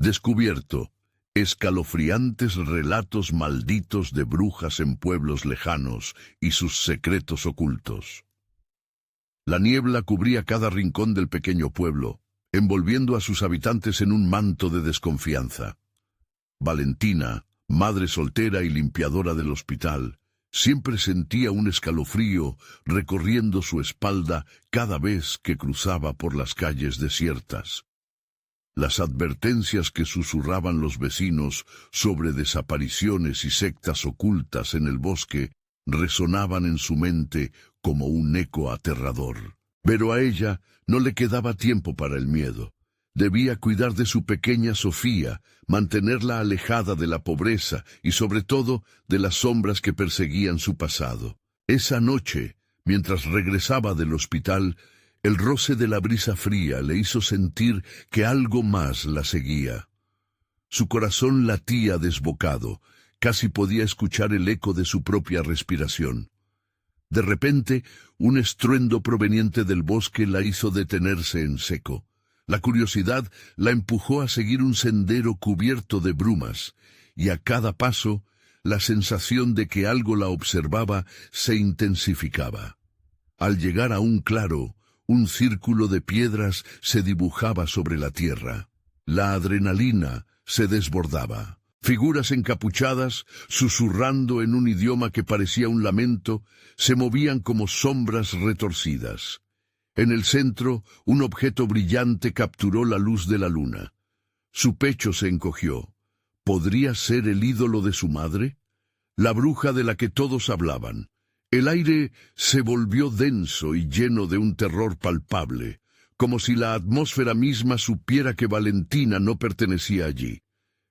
Descubierto. Escalofriantes relatos malditos de brujas en pueblos lejanos y sus secretos ocultos. La niebla cubría cada rincón del pequeño pueblo, envolviendo a sus habitantes en un manto de desconfianza. Valentina, madre soltera y limpiadora del hospital, siempre sentía un escalofrío recorriendo su espalda cada vez que cruzaba por las calles desiertas. Las advertencias que susurraban los vecinos sobre desapariciones y sectas ocultas en el bosque resonaban en su mente como un eco aterrador. Pero a ella no le quedaba tiempo para el miedo. Debía cuidar de su pequeña Sofía, mantenerla alejada de la pobreza y sobre todo de las sombras que perseguían su pasado. Esa noche, mientras regresaba del hospital, el roce de la brisa fría le hizo sentir que algo más la seguía. Su corazón latía desbocado, casi podía escuchar el eco de su propia respiración. De repente, un estruendo proveniente del bosque la hizo detenerse en seco. La curiosidad la empujó a seguir un sendero cubierto de brumas, y a cada paso, la sensación de que algo la observaba se intensificaba. Al llegar a un claro, un círculo de piedras se dibujaba sobre la tierra. La adrenalina se desbordaba. Figuras encapuchadas, susurrando en un idioma que parecía un lamento, se movían como sombras retorcidas. En el centro, un objeto brillante capturó la luz de la luna. Su pecho se encogió. ¿Podría ser el ídolo de su madre? La bruja de la que todos hablaban. El aire se volvió denso y lleno de un terror palpable, como si la atmósfera misma supiera que Valentina no pertenecía allí.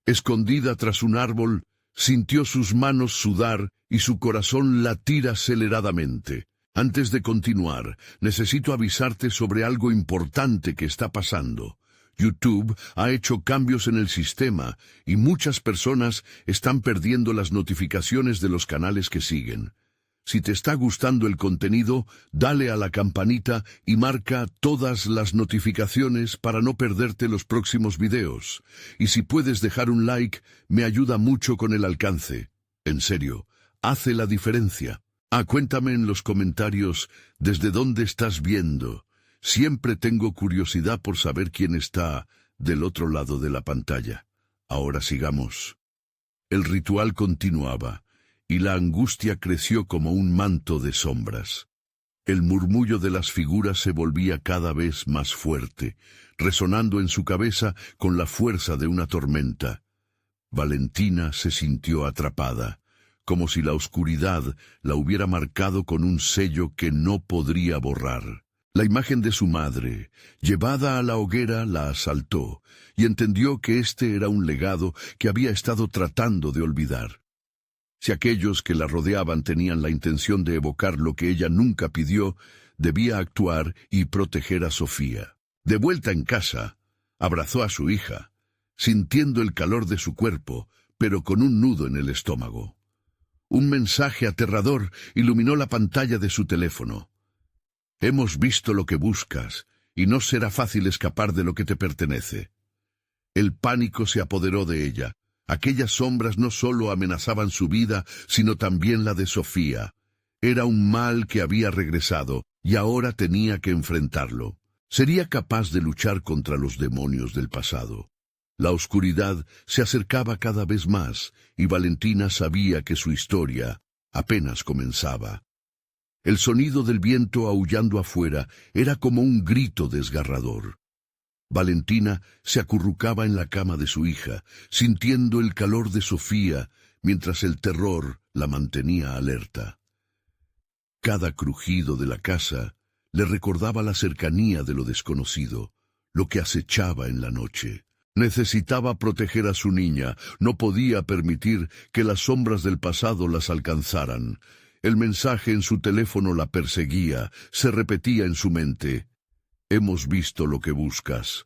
Escondida tras un árbol, sintió sus manos sudar y su corazón latir aceleradamente. Antes de continuar, necesito avisarte sobre algo importante que está pasando. YouTube ha hecho cambios en el sistema y muchas personas están perdiendo las notificaciones de los canales que siguen. Si te está gustando el contenido, dale a la campanita y marca todas las notificaciones para no perderte los próximos videos. Y si puedes dejar un like, me ayuda mucho con el alcance. En serio, hace la diferencia. Cuéntame en los comentarios desde dónde estás viendo. Siempre tengo curiosidad por saber quién está del otro lado de la pantalla. Ahora sigamos. El ritual continuaba, y la angustia creció como un manto de sombras. El murmullo de las figuras se volvía cada vez más fuerte, resonando en su cabeza con la fuerza de una tormenta. Valentina se sintió atrapada, como si la oscuridad la hubiera marcado con un sello que no podría borrar. La imagen de su madre, llevada a la hoguera, la asaltó, y entendió que este era un legado que había estado tratando de olvidar. Si aquellos que la rodeaban tenían la intención de evocar lo que ella nunca pidió, debía actuar y proteger a Sofía. De vuelta en casa, abrazó a su hija, sintiendo el calor de su cuerpo, pero con un nudo en el estómago. Un mensaje aterrador iluminó la pantalla de su teléfono. Hemos visto lo que buscas, y no será fácil escapar de lo que te pertenece. El pánico se apoderó de ella. Aquellas sombras no solo amenazaban su vida, sino también la de Sofía. Era un mal que había regresado, y ahora tenía que enfrentarlo. Sería capaz de luchar contra los demonios del pasado. La oscuridad se acercaba cada vez más, y Valentina sabía que su historia apenas comenzaba. El sonido del viento aullando afuera era como un grito desgarrador. Valentina se acurrucaba en la cama de su hija, sintiendo el calor de Sofía, mientras el terror la mantenía alerta. Cada crujido de la casa le recordaba la cercanía de lo desconocido, lo que acechaba en la noche. Necesitaba proteger a su niña, no podía permitir que las sombras del pasado las alcanzaran. El mensaje en su teléfono la perseguía, se repetía en su mente. Hemos visto lo que buscas.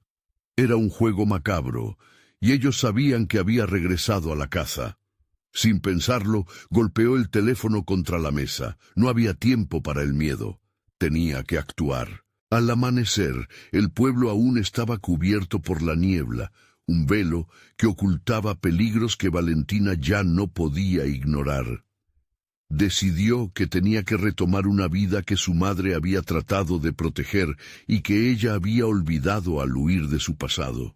Era un juego macabro, y ellos sabían que había regresado a la caza. Sin pensarlo, golpeó el teléfono contra la mesa. No había tiempo para el miedo. Tenía que actuar. Al amanecer, el pueblo aún estaba cubierto por la niebla, un velo que ocultaba peligros que Valentina ya no podía ignorar. Decidió que tenía que retomar una vida que su madre había tratado de proteger y que ella había olvidado al huir de su pasado.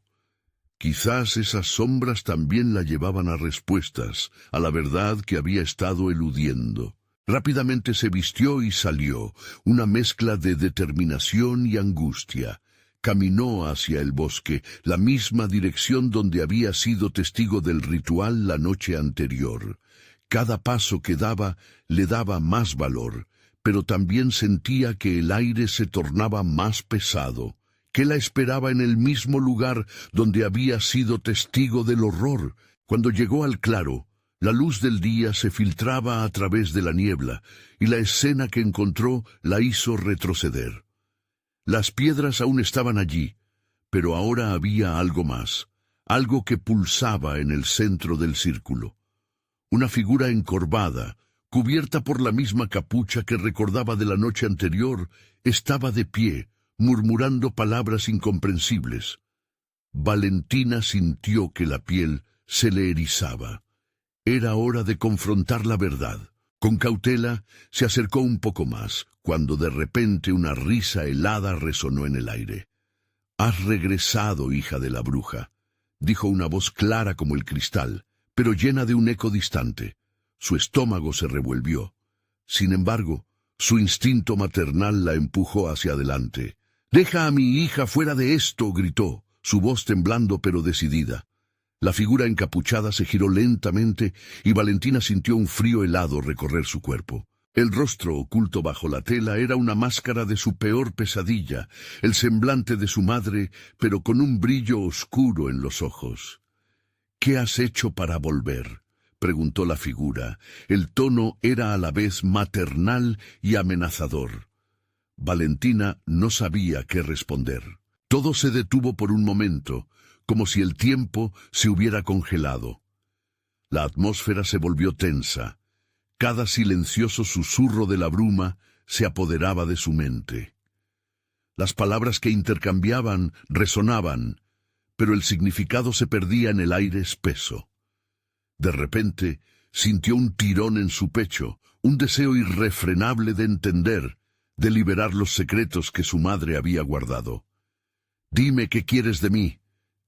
Quizás esas sombras también la llevaban a respuestas, a la verdad que había estado eludiendo. Rápidamente se vistió y salió, una mezcla de determinación y angustia. Caminó hacia el bosque, la misma dirección donde había sido testigo del ritual la noche anterior. Cada paso que daba le daba más valor, pero también sentía que el aire se tornaba más pesado, que la esperaba en el mismo lugar donde había sido testigo del horror. Cuando llegó al claro, la luz del día se filtraba a través de la niebla, y la escena que encontró la hizo retroceder. Las piedras aún estaban allí, pero ahora había algo más, algo que pulsaba en el centro del círculo. Una figura encorvada, cubierta por la misma capucha que recordaba de la noche anterior, estaba de pie, murmurando palabras incomprensibles. Valentina sintió que la piel se le erizaba. Era hora de confrontar la verdad. Con cautela, se acercó un poco más, cuando de repente una risa helada resonó en el aire. «Has regresado, hija de la bruja», dijo una voz clara como el cristal, pero llena de un eco distante. Su estómago se revolvió. Sin embargo, su instinto maternal la empujó hacia adelante. «¡Deja a mi hija fuera de esto!», gritó, su voz temblando pero decidida. La figura encapuchada se giró lentamente y Valentina sintió un frío helado recorrer su cuerpo. El rostro oculto bajo la tela era una máscara de su peor pesadilla, el semblante de su madre, pero con un brillo oscuro en los ojos. «¿Qué has hecho para volver?», preguntó la figura. El tono era a la vez maternal y amenazador. Valentina no sabía qué responder. Todo se detuvo por un momento, como si el tiempo se hubiera congelado. La atmósfera se volvió tensa. Cada silencioso susurro de la bruma se apoderaba de su mente. Las palabras que intercambiaban resonaban, pero el significado se perdía en el aire espeso. De repente, sintió un tirón en su pecho, un deseo irrefrenable de entender, de liberar los secretos que su madre había guardado. «Dime qué quieres de mí»,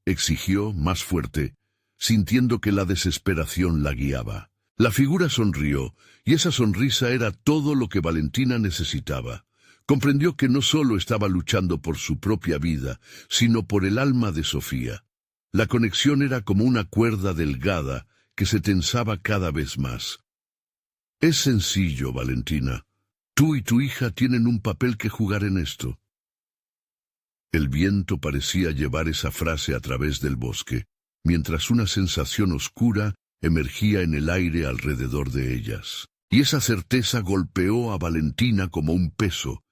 exigió más fuerte, sintiendo que la desesperación la guiaba. La figura sonrió, y esa sonrisa era todo lo que Valentina necesitaba. Comprendió que no solo estaba luchando por su propia vida, sino por el alma de Sofía. La conexión era como una cuerda delgada que se tensaba cada vez más. «Es sencillo, Valentina. Tú y tu hija tienen un papel que jugar en esto». El viento parecía llevar esa frase a través del bosque, mientras una sensación oscura emergía en el aire alrededor de ellas. Y esa certeza golpeó a Valentina como un peso,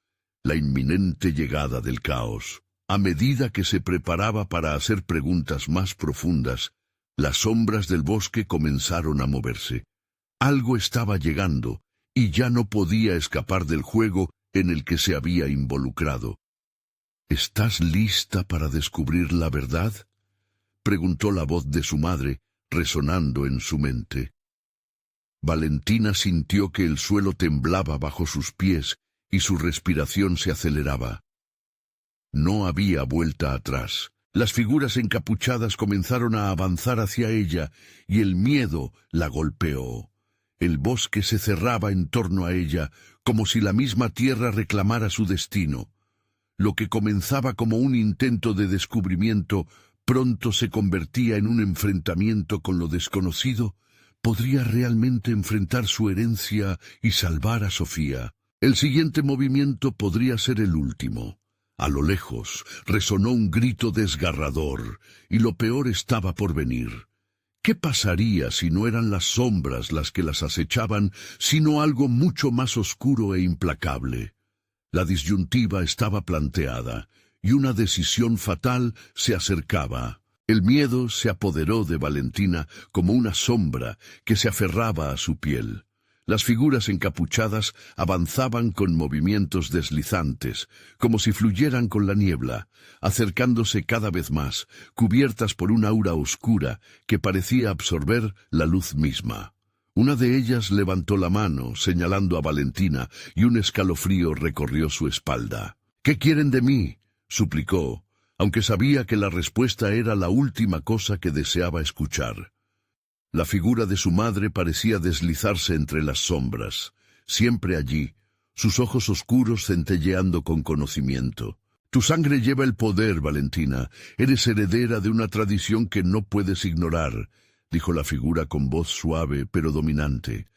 la inminente llegada del caos. A medida que se preparaba para hacer preguntas más profundas, las sombras del bosque comenzaron a moverse. Algo estaba llegando, y ya no podía escapar del juego en el que se había involucrado. «¿Estás lista para descubrir la verdad?», preguntó la voz de su madre, resonando en su mente. Valentina sintió que el suelo temblaba bajo sus pies y su respiración se aceleraba. No había vuelta atrás. Las figuras encapuchadas comenzaron a avanzar hacia ella y el miedo la golpeó. El bosque se cerraba en torno a ella, como si la misma tierra reclamara su destino. Lo que comenzaba como un intento de descubrimiento pronto se convertía en un enfrentamiento con lo desconocido. ¿Podría realmente enfrentar su herencia y salvar a Sofía? El siguiente movimiento podría ser el último. A lo lejos resonó un grito desgarrador, y lo peor estaba por venir. ¿Qué pasaría si no eran las sombras las que las acechaban, sino algo mucho más oscuro e implacable? La disyuntiva estaba planteada, y una decisión fatal se acercaba. El miedo se apoderó de Valentina como una sombra que se aferraba a su piel. Las figuras encapuchadas avanzaban con movimientos deslizantes, como si fluyeran con la niebla, acercándose cada vez más, cubiertas por una aura oscura que parecía absorber la luz misma. Una de ellas levantó la mano, señalando a Valentina, y un escalofrío recorrió su espalda. «¿Qué quieren de mí?», suplicó, aunque sabía que la respuesta era la última cosa que deseaba escuchar. La figura de su madre parecía deslizarse entre las sombras, siempre allí, sus ojos oscuros centelleando con conocimiento. «Tu sangre lleva el poder, Valentina. Eres heredera de una tradición que no puedes ignorar», dijo la figura con voz suave pero dominante.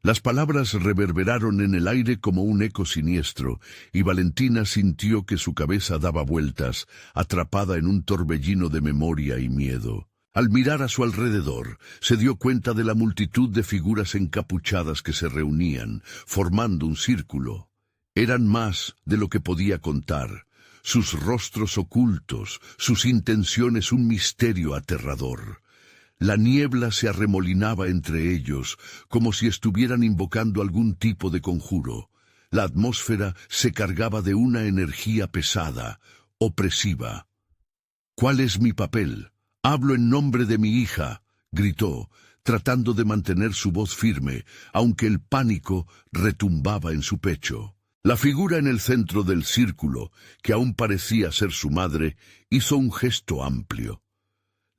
Las palabras reverberaron en el aire como un eco siniestro, y Valentina sintió que su cabeza daba vueltas, atrapada en un torbellino de memoria y miedo. Al mirar a su alrededor, se dio cuenta de la multitud de figuras encapuchadas que se reunían, formando un círculo. Eran más de lo que podía contar, sus rostros ocultos, sus intenciones un misterio aterrador. La niebla se arremolinaba entre ellos, como si estuvieran invocando algún tipo de conjuro. La atmósfera se cargaba de una energía pesada, opresiva. «¿Cuál es mi papel? Hablo en nombre de mi hija», gritó, tratando de mantener su voz firme, aunque el pánico retumbaba en su pecho. La figura en el centro del círculo, que aún parecía ser su madre, hizo un gesto amplio.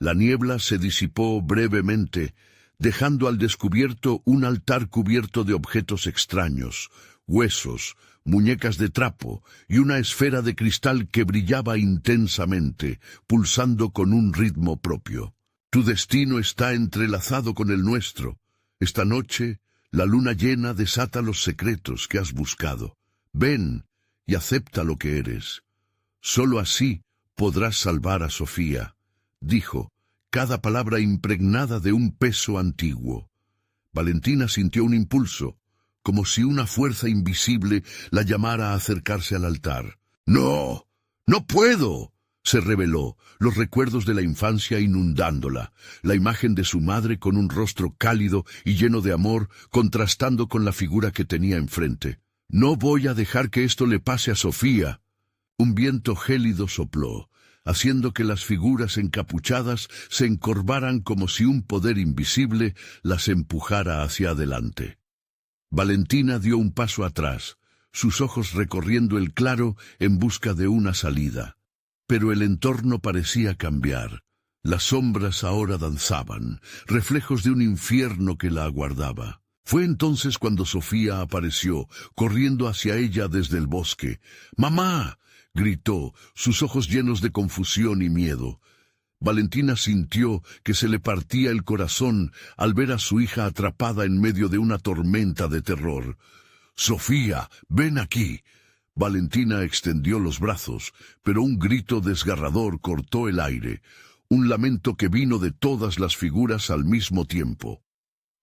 La niebla se disipó brevemente, dejando al descubierto un altar cubierto de objetos extraños, huesos, muñecas de trapo y una esfera de cristal que brillaba intensamente, pulsando con un ritmo propio. «Tu destino está entrelazado con el nuestro. Esta noche, la luna llena desata los secretos que has buscado. Ven y acepta lo que eres. Solo así podrás salvar a Sofía», dijo, cada palabra impregnada de un peso antiguo. Valentina sintió un impulso, como si una fuerza invisible la llamara a acercarse al altar. «¡No! ¡No puedo!», se rebeló, los recuerdos de la infancia inundándola, la imagen de su madre con un rostro cálido y lleno de amor, contrastando con la figura que tenía enfrente. «No voy a dejar que esto le pase a Sofía». Un viento gélido sopló, haciendo que las figuras encapuchadas se encorvaran como si un poder invisible las empujara hacia adelante. Valentina dio un paso atrás, sus ojos recorriendo el claro en busca de una salida. Pero el entorno parecía cambiar. Las sombras ahora danzaban, reflejos de un infierno que la aguardaba. Fue entonces cuando Sofía apareció, corriendo hacia ella desde el bosque. «¡Mamá!», gritó, sus ojos llenos de confusión y miedo. Valentina sintió que se le partía el corazón al ver a su hija atrapada en medio de una tormenta de terror. «Sofía, ven aquí». Valentina extendió los brazos, pero un grito desgarrador cortó el aire, un lamento que vino de todas las figuras al mismo tiempo.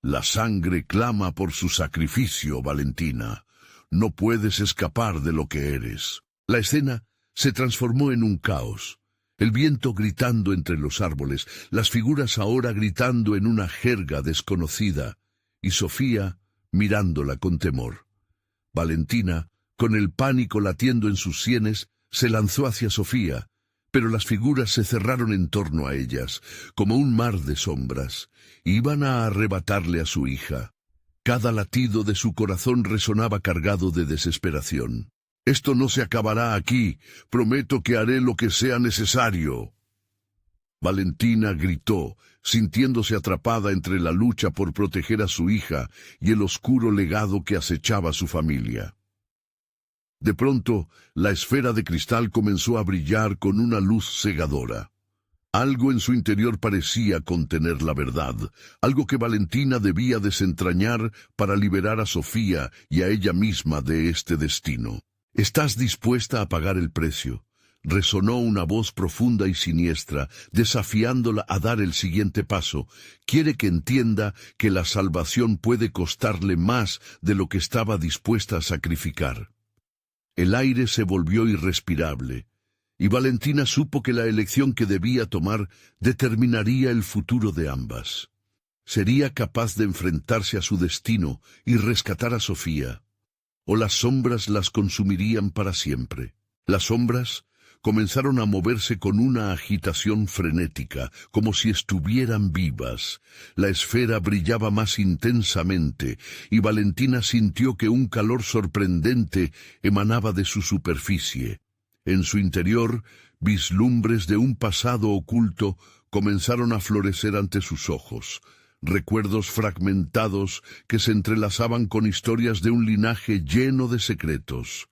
«La sangre clama por su sacrificio, Valentina. No puedes escapar de lo que eres». La escena se transformó en un caos. El viento gritando entre los árboles, las figuras ahora gritando en una jerga desconocida, y Sofía mirándola con temor. Valentina, con el pánico latiendo en sus sienes, se lanzó hacia Sofía, pero las figuras se cerraron en torno a ellas, como un mar de sombras. Iban a arrebatarle a su hija. Cada latido de su corazón resonaba cargado de desesperación. «Esto no se acabará aquí. Prometo que haré lo que sea necesario». Valentina gritó, sintiéndose atrapada entre la lucha por proteger a su hija y el oscuro legado que acechaba a su familia. De pronto, la esfera de cristal comenzó a brillar con una luz cegadora. Algo en su interior parecía contener la verdad, algo que Valentina debía desentrañar para liberar a Sofía y a ella misma de este destino. «¿Estás dispuesta a pagar el precio?», resonó una voz profunda y siniestra, desafiándola a dar el siguiente paso. «Quiere que entienda que la salvación puede costarle más de lo que estaba dispuesta a sacrificar». El aire se volvió irrespirable, y Valentina supo que la elección que debía tomar determinaría el futuro de ambas. ¿Sería capaz de enfrentarse a su destino y rescatar a Sofía? ¿O las sombras las consumirían para siempre? Las sombras comenzaron a moverse con una agitación frenética, como si estuvieran vivas. La esfera brillaba más intensamente, y Valentina sintió que un calor sorprendente emanaba de su superficie. En su interior, vislumbres de un pasado oculto comenzaron a florecer ante sus ojos. Recuerdos fragmentados que se entrelazaban con historias de un linaje lleno de secretos.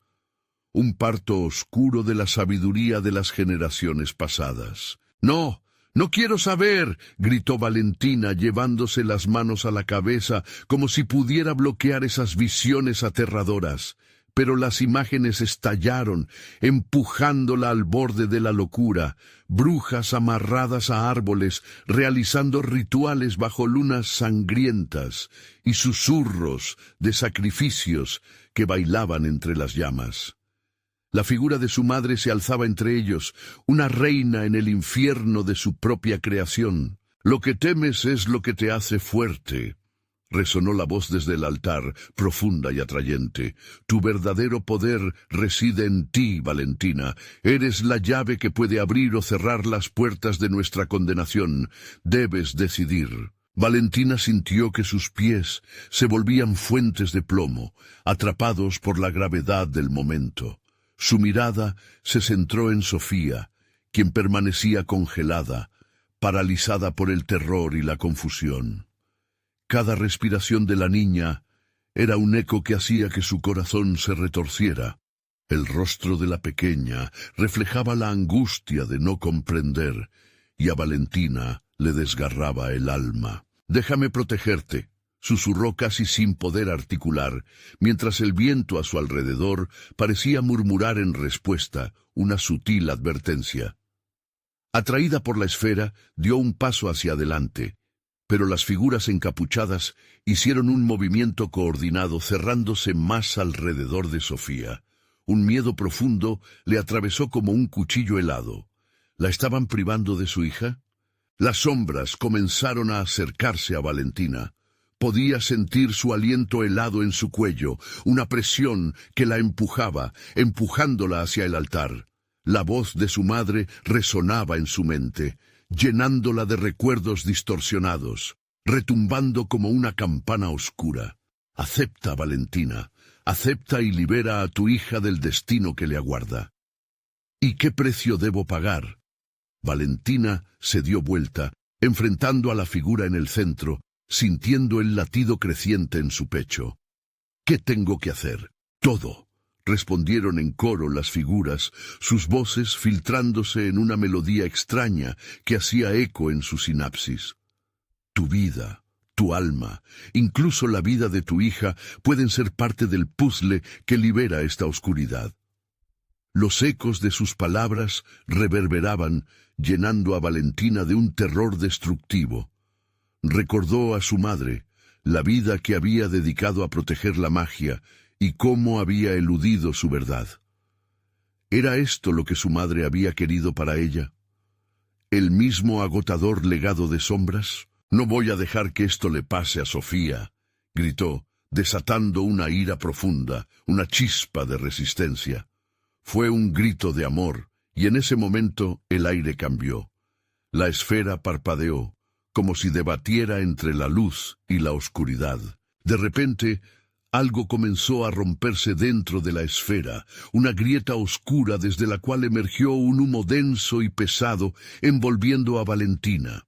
Un parto oscuro de la sabiduría de las generaciones pasadas. «¡No! ¡No quiero saber!», gritó Valentina, llevándose las manos a la cabeza como si pudiera bloquear esas visiones aterradoras. Pero las imágenes estallaron, empujándola al borde de la locura. Brujas amarradas a árboles, realizando rituales bajo lunas sangrientas, y susurros de sacrificios que bailaban entre las llamas. La figura de su madre se alzaba entre ellos, una reina en el infierno de su propia creación. «Lo que temes es lo que te hace fuerte», resonó la voz desde el altar, profunda y atrayente. «Tu verdadero poder reside en ti, Valentina. Eres la llave que puede abrir o cerrar las puertas de nuestra condenación. Debes decidir». Valentina sintió que sus pies se volvían fuentes de plomo, atrapados por la gravedad del momento. Su mirada se centró en Sofía, quien permanecía congelada, paralizada por el terror y la confusión. Cada respiración de la niña era un eco que hacía que su corazón se retorciera. El rostro de la pequeña reflejaba la angustia de no comprender, y a Valentina le desgarraba el alma. «Déjame protegerte», susurró casi sin poder articular, mientras el viento a su alrededor parecía murmurar en respuesta una sutil advertencia. Atraída por la esfera, dio un paso hacia adelante, pero las figuras encapuchadas hicieron un movimiento coordinado cerrándose más alrededor de Sofía. Un miedo profundo le atravesó como un cuchillo helado. ¿La estaban privando de su hija? Las sombras comenzaron a acercarse a Valentina. Podía sentir su aliento helado en su cuello, una presión que la empujaba, empujándola hacia el altar. La voz de su madre resonaba en su mente, llenándola de recuerdos distorsionados, retumbando como una campana oscura. «Acepta, Valentina, acepta y libera a tu hija del destino que le aguarda». «¿Y qué precio debo pagar?». Valentina se dio vuelta, enfrentando a la figura en el centro, sintiendo el latido creciente en su pecho. «¿Qué tengo que hacer?». «Todo», respondieron en coro las figuras, sus voces filtrándose en una melodía extraña que hacía eco en su sinapsis. «Tu vida, tu alma, incluso la vida de tu hija pueden ser parte del puzzle que libera esta oscuridad». Los ecos de sus palabras reverberaban, llenando a Valentina de un terror destructivo. Recordó a su madre, la vida que había dedicado a proteger la magia y cómo había eludido su verdad. ¿Era esto lo que su madre había querido para ella? ¿El mismo agotador legado de sombras? «No voy a dejar que esto le pase a Sofía», gritó, desatando una ira profunda, una chispa de resistencia. Fue un grito de amor, y en ese momento el aire cambió. La esfera parpadeó, como si debatiera entre la luz y la oscuridad. De repente, algo comenzó a romperse dentro de la esfera, una grieta oscura desde la cual emergió un humo denso y pesado, envolviendo a Valentina.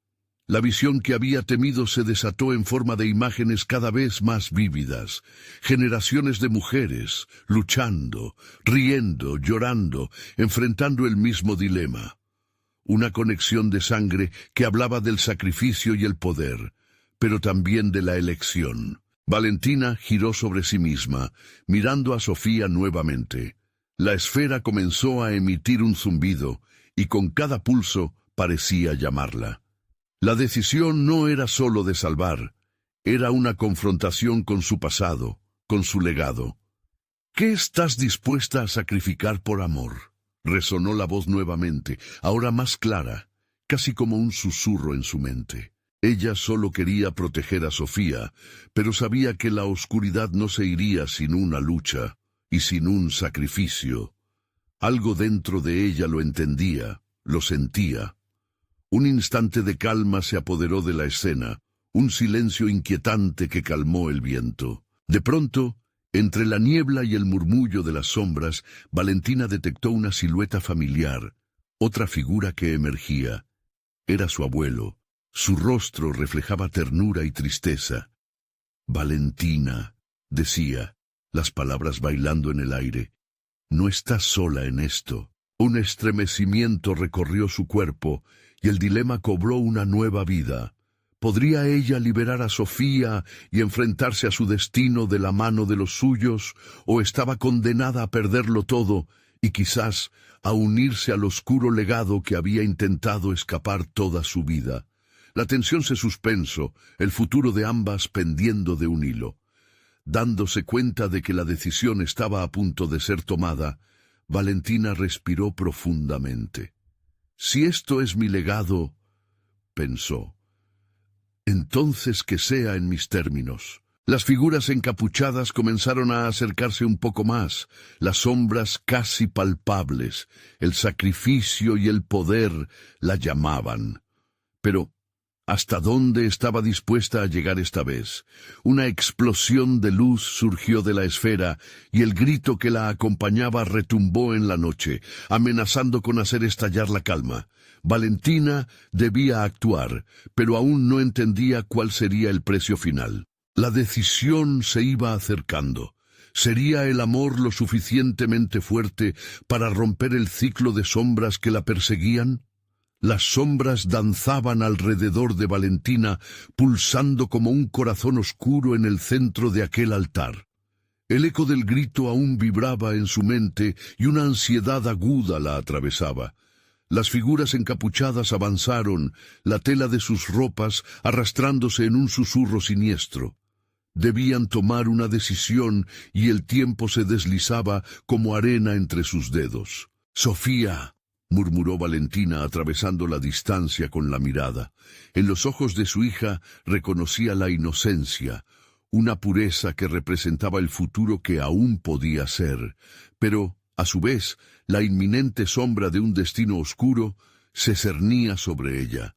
La visión que había temido se desató en forma de imágenes cada vez más vívidas. Generaciones de mujeres, luchando, riendo, llorando, enfrentando el mismo dilema. Una conexión de sangre que hablaba del sacrificio y el poder, pero también de la elección. Valentina giró sobre sí misma, mirando a Sofía nuevamente. La esfera comenzó a emitir un zumbido, y con cada pulso parecía llamarla. La decisión no era sólo de salvar, era una confrontación con su pasado, con su legado. ¿Qué estás dispuesta a sacrificar por amor?, resonó la voz nuevamente, ahora más clara, casi como un susurro en su mente. Ella solo quería proteger a Sofía, pero sabía que la oscuridad no se iría sin una lucha y sin un sacrificio. Algo dentro de ella lo entendía, lo sentía. Un instante de calma se apoderó de la escena, un silencio inquietante que calmó el viento. De pronto, entre la niebla y el murmullo de las sombras, Valentina detectó una silueta familiar, otra figura que emergía. Era su abuelo. Su rostro reflejaba ternura y tristeza. «Valentina», decía, las palabras bailando en el aire, «no estás sola en esto». Un estremecimiento recorrió su cuerpo y el dilema cobró una nueva vida. ¿Podría ella liberar a Sofía y enfrentarse a su destino de la mano de los suyos, o estaba condenada a perderlo todo y quizás a unirse al oscuro legado que había intentado escapar toda su vida? La tensión se suspenso, el futuro de ambas pendiendo de un hilo. Dándose cuenta de que la decisión estaba a punto de ser tomada, Valentina respiró profundamente. «Si esto es mi legado», pensó, «entonces que sea en mis términos». Las figuras encapuchadas comenzaron a acercarse un poco más, las sombras casi palpables, el sacrificio y el poder la llamaban. Pero ¿hasta dónde estaba dispuesta a llegar esta vez? Una explosión de luz surgió de la esfera y el grito que la acompañaba retumbó en la noche, amenazando con hacer estallar la calma. Valentina debía actuar, pero aún no entendía cuál sería el precio final. La decisión se iba acercando. ¿Sería el amor lo suficientemente fuerte para romper el ciclo de sombras que la perseguían? Las sombras danzaban alrededor de Valentina, pulsando como un corazón oscuro en el centro de aquel altar. El eco del grito aún vibraba en su mente y una ansiedad aguda la atravesaba. Las figuras encapuchadas avanzaron, la tela de sus ropas arrastrándose en un susurro siniestro. Debían tomar una decisión y el tiempo se deslizaba como arena entre sus dedos. «Sofía», murmuró Valentina atravesando la distancia con la mirada. En los ojos de su hija reconocía la inocencia, una pureza que representaba el futuro que aún podía ser, pero, a su vez, la inminente sombra de un destino oscuro se cernía sobre ella.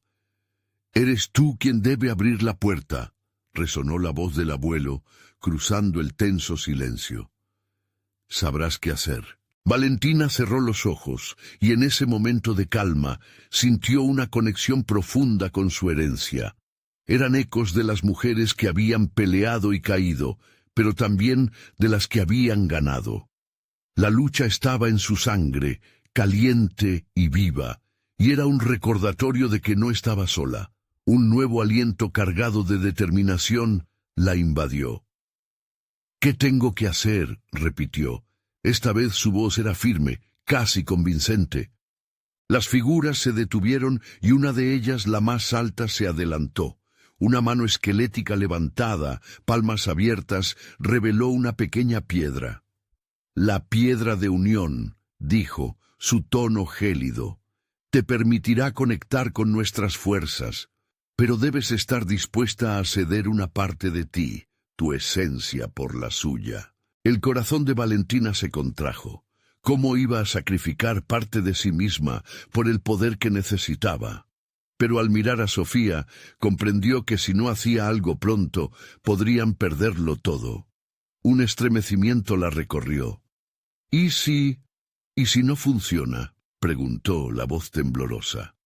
«Eres tú quien debe abrir la puerta», resonó la voz del abuelo, cruzando el tenso silencio. «Sabrás qué hacer». Valentina cerró los ojos y en ese momento de calma sintió una conexión profunda con su herencia. Eran ecos de las mujeres que habían peleado y caído, pero también de las que habían ganado. La lucha estaba en su sangre, caliente y viva, y era un recordatorio de que no estaba sola. Un nuevo aliento cargado de determinación la invadió. «¿Qué tengo que hacer?», repitió. Esta vez su voz era firme, casi convincente. Las figuras se detuvieron y una de ellas, la más alta, se adelantó. Una mano esquelética levantada, palmas abiertas, reveló una pequeña piedra. «La piedra de unión», dijo, su tono gélido. «Te permitirá conectar con nuestras fuerzas, pero debes estar dispuesta a ceder una parte de ti, tu esencia, por la suya». El corazón de Valentina se contrajo. ¿Cómo iba a sacrificar parte de sí misma por el poder que necesitaba? Pero al mirar a Sofía, comprendió que si no hacía algo pronto, podrían perderlo todo. Un estremecimiento la recorrió. ¿Y si no funciona?», preguntó la voz temblorosa.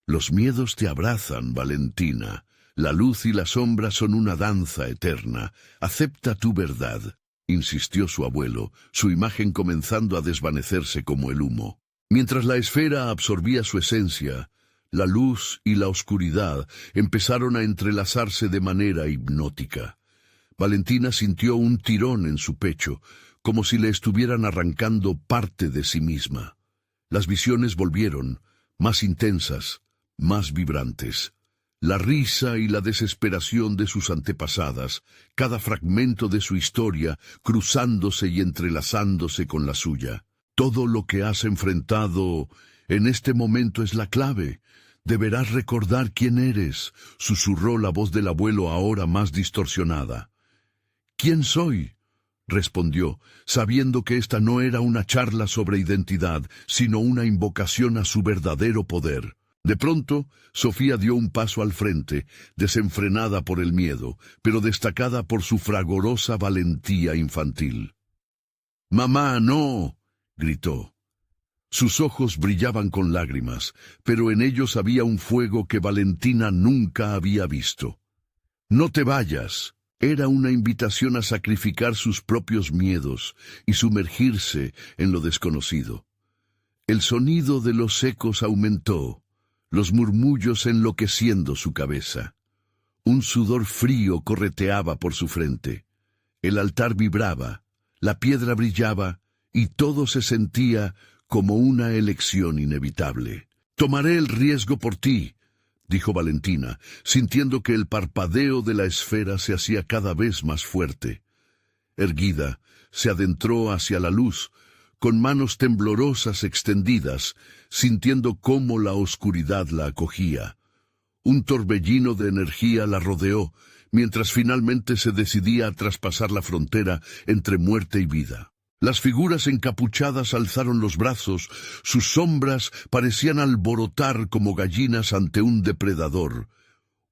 «Los miedos te abrazan, Valentina. La luz y la sombra son una danza eterna. Acepta tu verdad», insistió su abuelo, su imagen comenzando a desvanecerse como el humo. Mientras la esfera absorbía su esencia, la luz y la oscuridad empezaron a entrelazarse de manera hipnótica. Valentina sintió un tirón en su pecho, como si le estuvieran arrancando parte de sí misma. Las visiones volvieron, más intensas, más vibrantes. La risa y la desesperación de sus antepasadas, cada fragmento de su historia cruzándose y entrelazándose con la suya. «Todo lo que has enfrentado en este momento es la clave. Deberás recordar quién eres, susurró la voz del abuelo ahora más distorsionada. ¿Quién soy?, respondió, sabiendo que esta no era una charla sobre identidad, sino una invocación a su verdadero poder. De pronto, Sofía dio un paso al frente, desenfrenada por el miedo, pero destacada por su fragorosa valentía infantil. «¡Mamá, no!», gritó. Sus ojos brillaban con lágrimas, pero en ellos había un fuego que Valentina nunca había visto. «¡No te vayas!». Era una invitación a sacrificar sus propios miedos y sumergirse en lo desconocido. El sonido de los ecos aumentó, los murmullos enloqueciendo su cabeza. Un sudor frío correteaba por su frente. El altar vibraba, la piedra brillaba y todo se sentía como una elección inevitable. «Tomaré el riesgo por ti», dijo Valentina, sintiendo que el parpadeo de la esfera se hacía cada vez más fuerte. Erguida, se adentró hacia la luz, con manos temblorosas extendidas, sintiendo cómo la oscuridad la acogía. Un torbellino de energía la rodeó, mientras finalmente se decidía a traspasar la frontera entre muerte y vida. Las figuras encapuchadas alzaron los brazos, sus sombras parecían alborotar como gallinas ante un depredador.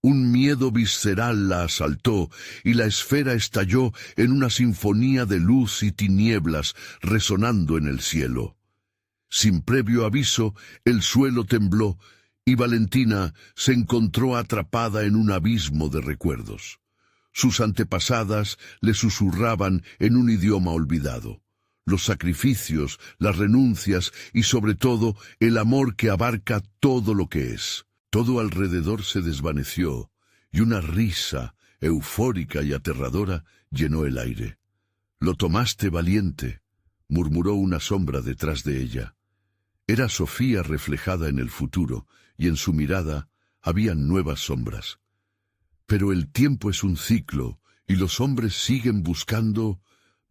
Un miedo visceral la asaltó y la esfera estalló en una sinfonía de luz y tinieblas resonando en el cielo. Sin previo aviso, el suelo tembló y Valentina se encontró atrapada en un abismo de recuerdos. Sus antepasadas le susurraban en un idioma olvidado. Los sacrificios, las renuncias y sobre todo el amor que abarca todo lo que es. Todo alrededor se desvaneció y una risa, eufórica y aterradora, llenó el aire. «Lo tomaste valiente», murmuró una sombra detrás de ella. Era Sofía reflejada en el futuro y en su mirada habían nuevas sombras. Pero el tiempo es un ciclo y los hombres siguen buscando.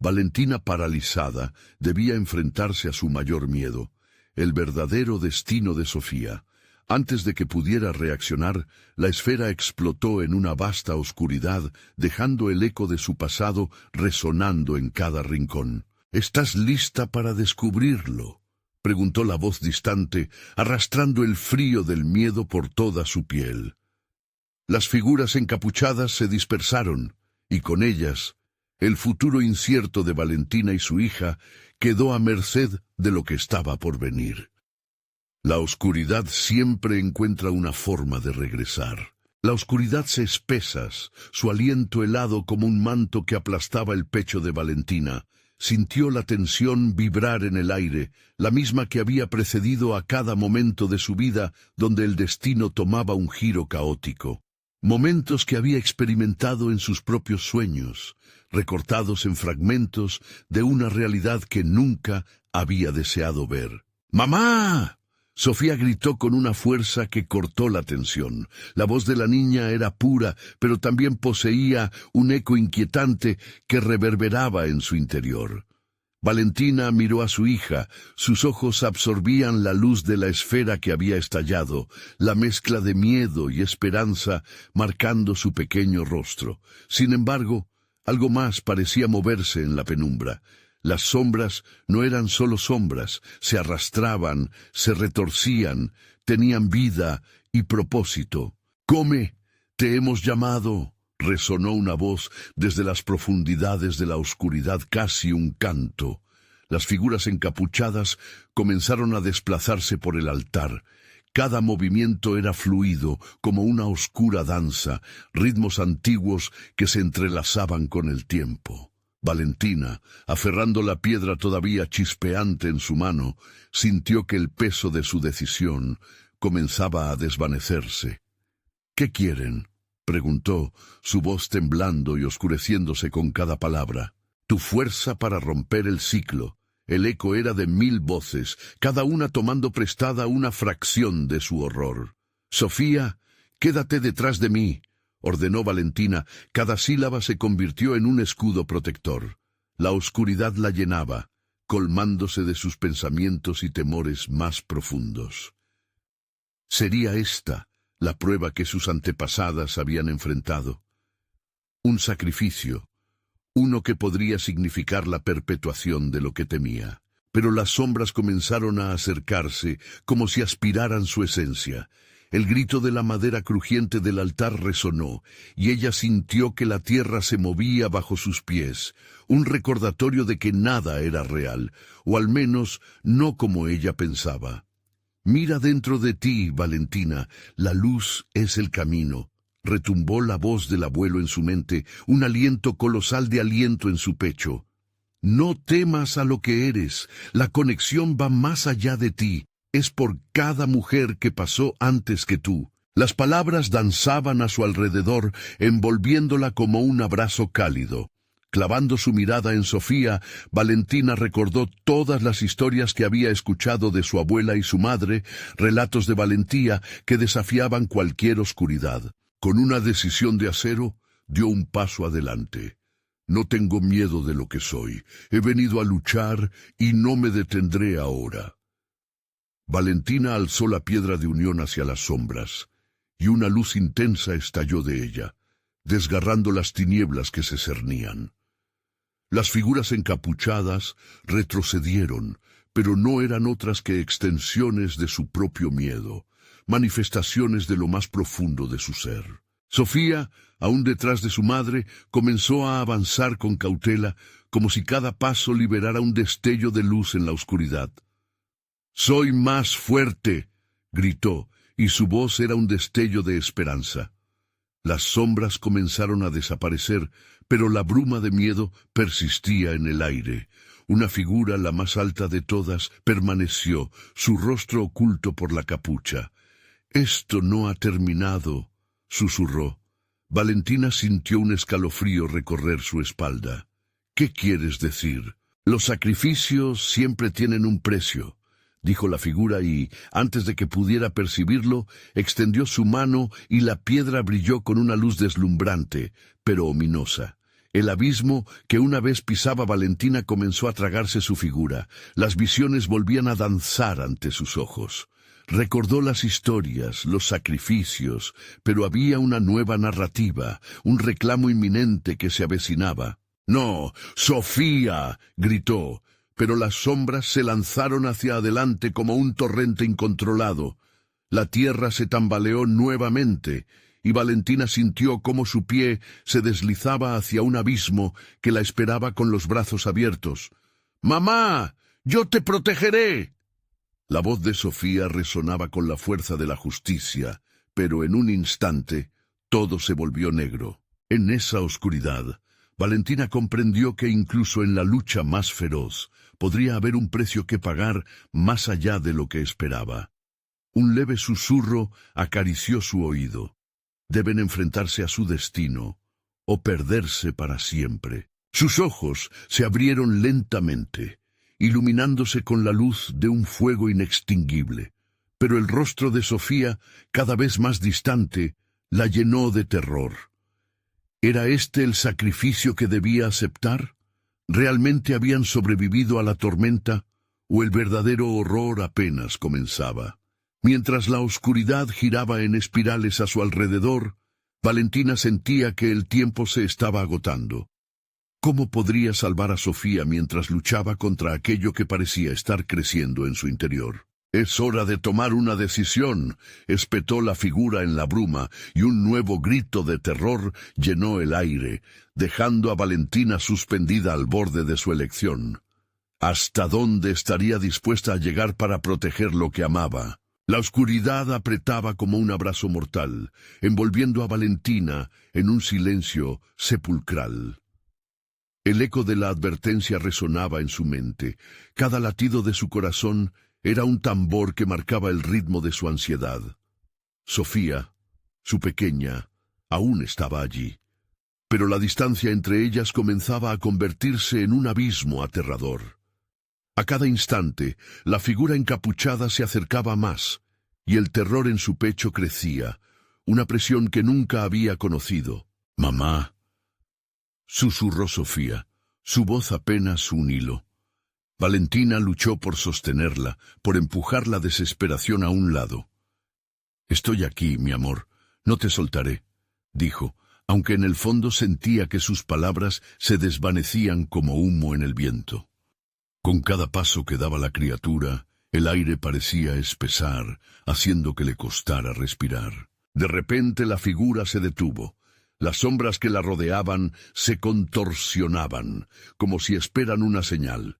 Valentina, paralizada, debía enfrentarse a su mayor miedo, el verdadero destino de Sofía. Antes de que pudiera reaccionar, la esfera explotó en una vasta oscuridad, dejando el eco de su pasado resonando en cada rincón. «¿Estás lista para descubrirlo?», preguntó la voz distante, arrastrando el frío del miedo por toda su piel. Las figuras encapuchadas se dispersaron, y con ellas el futuro incierto de Valentina y su hija quedó a merced de lo que estaba por venir. La oscuridad siempre encuentra una forma de regresar. La oscuridad se espesa, su aliento helado como un manto que aplastaba el pecho de Valentina. Sintió la tensión vibrar en el aire, la misma que había precedido a cada momento de su vida donde el destino tomaba un giro caótico. Momentos que había experimentado en sus propios sueños, recortados en fragmentos de una realidad que nunca había deseado ver. ¡Mamá!, Sofía gritó con una fuerza que cortó la tensión. La voz de la niña era pura, pero también poseía un eco inquietante que reverberaba en su interior. Valentina miró a su hija, sus ojos absorbían la luz de la esfera que había estallado, la mezcla de miedo y esperanza marcando su pequeño rostro. Sin embargo, algo más parecía moverse en la penumbra. Las sombras no eran solo sombras, se arrastraban, se retorcían, tenían vida y propósito. «¡Come! ¡Te hemos llamado!», resonó una voz desde las profundidades de la oscuridad, casi un canto. Las figuras encapuchadas comenzaron a desplazarse por el altar. Cada movimiento era fluido, como una oscura danza, ritmos antiguos que se entrelazaban con el tiempo. Valentina, aferrando la piedra todavía chispeante en su mano, sintió que el peso de su decisión comenzaba a desvanecerse. «¿Qué quieren?», preguntó, su voz temblando y oscureciéndose con cada palabra. «Tu fuerza para romper el ciclo». El eco era de 1000 voces, cada una tomando prestada una fracción de su horror. «Sofía, quédate detrás de mí», ordenó Valentina. Cada sílaba se convirtió en un escudo protector. La oscuridad la llenaba, colmándose de sus pensamientos y temores más profundos. Sería esta la prueba que sus antepasadas habían enfrentado. Un sacrificio, uno que podría significar la perpetuación de lo que temía. Pero las sombras comenzaron a acercarse como si aspiraran su esencia. El grito de la madera crujiente del altar resonó, y ella sintió que la tierra se movía bajo sus pies, un recordatorio de que nada era real, o al menos no como ella pensaba. «Mira dentro de ti, Valentina, la luz es el camino», retumbó la voz del abuelo en su mente, un aliento colosal de aliento en su pecho. «No temas a lo que eres, la conexión va más allá de ti. Es por cada mujer que pasó antes que tú». Las palabras danzaban a su alrededor, envolviéndola como un abrazo cálido. Clavando su mirada en Sofía, Valentina recordó todas las historias que había escuchado de su abuela y su madre, relatos de valentía que desafiaban cualquier oscuridad. Con una decisión de acero, dio un paso adelante. «No tengo miedo de lo que soy. He venido a luchar y no me detendré ahora». Valentina alzó la piedra de unión hacia las sombras, y una luz intensa estalló de ella, desgarrando las tinieblas que se cernían. Las figuras encapuchadas retrocedieron, pero no eran otras que extensiones de su propio miedo, manifestaciones de lo más profundo de su ser. Sofía, aún detrás de su madre, comenzó a avanzar con cautela, como si cada paso liberara un destello de luz en la oscuridad. «Soy más fuerte», gritó, y su voz era un destello de esperanza. Las sombras comenzaron a desaparecer, pero la bruma de miedo persistía en el aire. Una figura, la más alta de todas, permaneció, su rostro oculto por la capucha. «Esto no ha terminado», susurró. Valentina sintió un escalofrío recorrer su espalda. «¿Qué quieres decir?» «Los sacrificios siempre tienen un precio», dijo la figura y, antes de que pudiera percibirlo, extendió su mano y la piedra brilló con una luz deslumbrante, pero ominosa. El abismo que una vez pisaba Valentina comenzó a tragarse su figura. Las visiones volvían a danzar ante sus ojos. Recordó las historias, los sacrificios, pero había una nueva narrativa, un reclamo inminente que se avecinaba. «¡No, Sofía!», gritó, pero las sombras se lanzaron hacia adelante como un torrente incontrolado. La tierra se tambaleó nuevamente, y Valentina sintió cómo su pie se deslizaba hacia un abismo que la esperaba con los brazos abiertos. «¡Mamá! ¡Yo te protegeré!». La voz de Sofía resonaba con la fuerza de la justicia, pero en un instante todo se volvió negro. En esa oscuridad, Valentina comprendió que incluso en la lucha más feroz podría haber un precio que pagar más allá de lo que esperaba. Un leve susurro acarició su oído. Deben enfrentarse a su destino o perderse para siempre. Sus ojos se abrieron lentamente, iluminándose con la luz de un fuego inextinguible. Pero el rostro de Sofía, cada vez más distante, la llenó de terror. ¿Era este el sacrificio que debía aceptar? ¿Realmente habían sobrevivido a la tormenta? ¿O el verdadero horror apenas comenzaba? Mientras la oscuridad giraba en espirales a su alrededor, Valentina sentía que el tiempo se estaba agotando. ¿Cómo podría salvar a Sofía mientras luchaba contra aquello que parecía estar creciendo en su interior? «Es hora de tomar una decisión», espetó la figura en la bruma, y un nuevo grito de terror llenó el aire, dejando a Valentina suspendida al borde de su elección. ¿Hasta dónde estaría dispuesta a llegar para proteger lo que amaba? La oscuridad apretaba como un abrazo mortal, envolviendo a Valentina en un silencio sepulcral. El eco de la advertencia resonaba en su mente. Cada latido de su corazón era un tambor que marcaba el ritmo de su ansiedad. Sofía, su pequeña, aún estaba allí, pero la distancia entre ellas comenzaba a convertirse en un abismo aterrador. A cada instante, la figura encapuchada se acercaba más, y el terror en su pecho crecía, una presión que nunca había conocido. «Mamá», susurró Sofía, su voz apenas un hilo. Valentina luchó por sostenerla, por empujar la desesperación a un lado. Estoy aquí, mi amor, no te soltaré, dijo, aunque en el fondo sentía que sus palabras se desvanecían como humo en el viento. Con cada paso que daba la criatura, el aire parecía espesar, haciendo que le costara respirar. De repente la figura se detuvo. Las sombras que la rodeaban se contorsionaban, como si esperan una señal.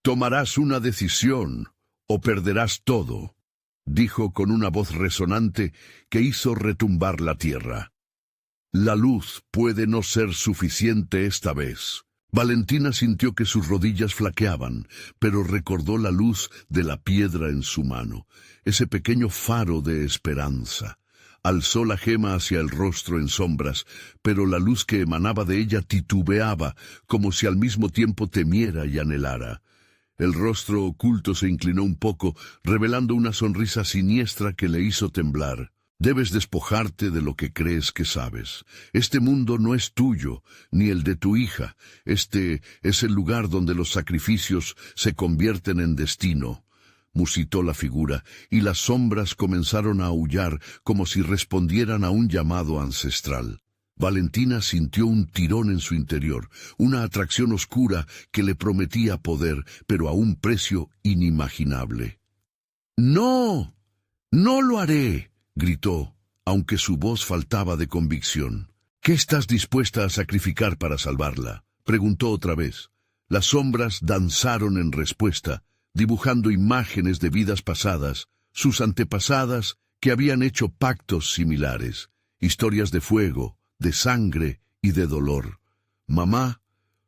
«Tomarás una decisión, o perderás todo», dijo con una voz resonante que hizo retumbar la tierra. «La luz puede no ser suficiente esta vez». Valentina sintió que sus rodillas flaqueaban, pero recordó la luz de la piedra en su mano, ese pequeño faro de esperanza. Alzó la gema hacia el rostro en sombras, pero la luz que emanaba de ella titubeaba, como si al mismo tiempo temiera y anhelara. El rostro oculto se inclinó un poco, revelando una sonrisa siniestra que le hizo temblar. Debes despojarte de lo que crees que sabes. Este mundo no es tuyo, ni el de tu hija. Este es el lugar donde los sacrificios se convierten en destino. Musitó la figura, y las sombras comenzaron a aullar como si respondieran a un llamado ancestral. Valentina sintió un tirón en su interior, una atracción oscura que le prometía poder, pero a un precio inimaginable. «¡No! ¡No lo haré!», gritó, aunque su voz faltaba de convicción. «¿Qué estás dispuesta a sacrificar para salvarla?», preguntó otra vez. Las sombras danzaron en respuesta, dibujando imágenes de vidas pasadas, sus antepasadas que habían hecho pactos similares, historias de fuego, de sangre y de dolor. «Mamá»,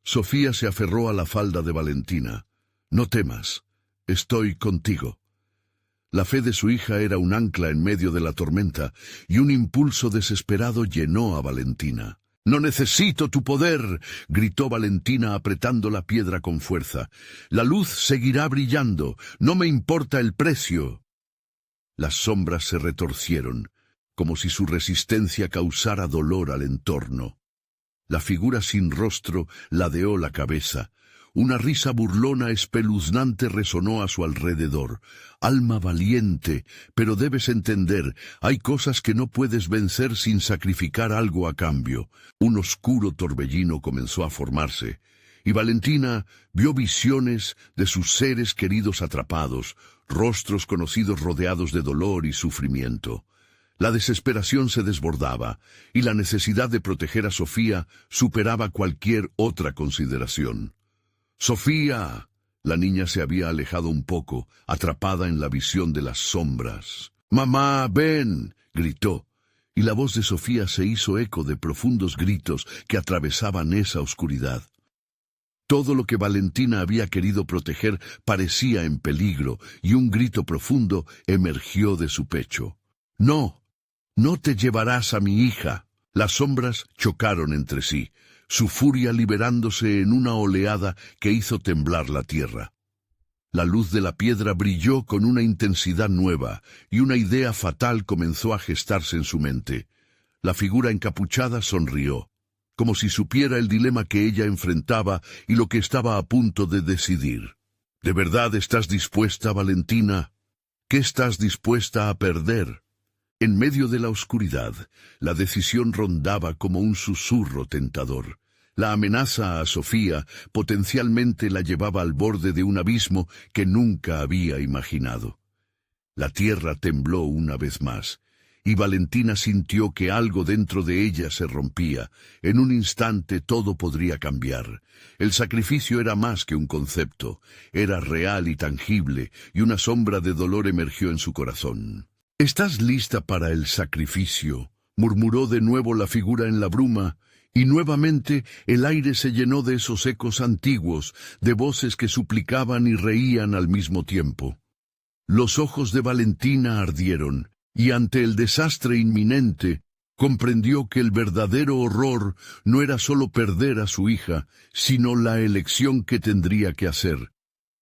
Sofía se aferró a la falda de Valentina. «No temas, estoy contigo». La fe de su hija era un ancla en medio de la tormenta, y un impulso desesperado llenó a Valentina. «¡No necesito tu poder!», gritó Valentina apretando la piedra con fuerza. «La luz seguirá brillando, no me importa el precio». Las sombras se retorcieron, como si su resistencia causara dolor al entorno. La figura sin rostro ladeó la cabeza. Una risa burlona espeluznante resonó a su alrededor. «Alma valiente, pero debes entender, hay cosas que no puedes vencer sin sacrificar algo a cambio». Un oscuro torbellino comenzó a formarse, y Valentina vio visiones de sus seres queridos atrapados, rostros conocidos rodeados de dolor y sufrimiento. La desesperación se desbordaba, y la necesidad de proteger a Sofía superaba cualquier otra consideración. «¡Sofía!». La niña se había alejado un poco, atrapada en la visión de las sombras. «¡Mamá, ven!», gritó, y la voz de Sofía se hizo eco de profundos gritos que atravesaban esa oscuridad. Todo lo que Valentina había querido proteger parecía en peligro, y un grito profundo emergió de su pecho. «¡No! ¡No te llevarás a mi hija!». Las sombras chocaron entre sí, su furia liberándose en una oleada que hizo temblar la tierra. La luz de la piedra brilló con una intensidad nueva, y una idea fatal comenzó a gestarse en su mente. La figura encapuchada sonrió, como si supiera el dilema que ella enfrentaba y lo que estaba a punto de decidir. «¿De verdad estás dispuesta, Valentina? ¿Qué estás dispuesta a perder?». En medio de la oscuridad, la decisión rondaba como un susurro tentador. La amenaza a Sofía potencialmente la llevaba al borde de un abismo que nunca había imaginado. La tierra tembló una vez más, y Valentina sintió que algo dentro de ella se rompía. En un instante todo podría cambiar. El sacrificio era más que un concepto, era real y tangible, y una sombra de dolor emergió en su corazón. «¿Estás lista para el sacrificio?», murmuró de nuevo la figura en la bruma, y nuevamente el aire se llenó de esos ecos antiguos, de voces que suplicaban y reían al mismo tiempo. Los ojos de Valentina ardieron, y ante el desastre inminente, comprendió que el verdadero horror no era solo perder a su hija, sino la elección que tendría que hacer.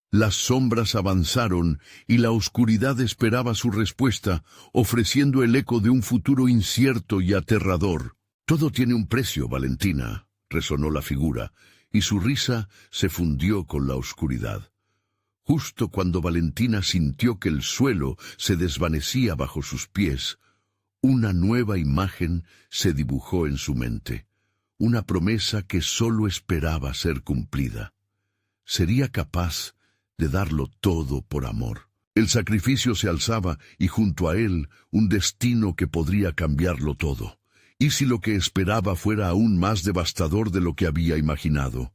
Las sombras avanzaron, y la oscuridad esperaba su respuesta, ofreciendo el eco de un futuro incierto y aterrador. «Todo tiene un precio, Valentina», resonó la figura, y su risa se fundió con la oscuridad. Justo cuando Valentina sintió que el suelo se desvanecía bajo sus pies, una nueva imagen se dibujó en su mente, una promesa que solo esperaba ser cumplida. Sería capaz de darlo todo por amor. El sacrificio se alzaba y junto a él un destino que podría cambiarlo todo. ¿Y si lo que esperaba fuera aún más devastador de lo que había imaginado?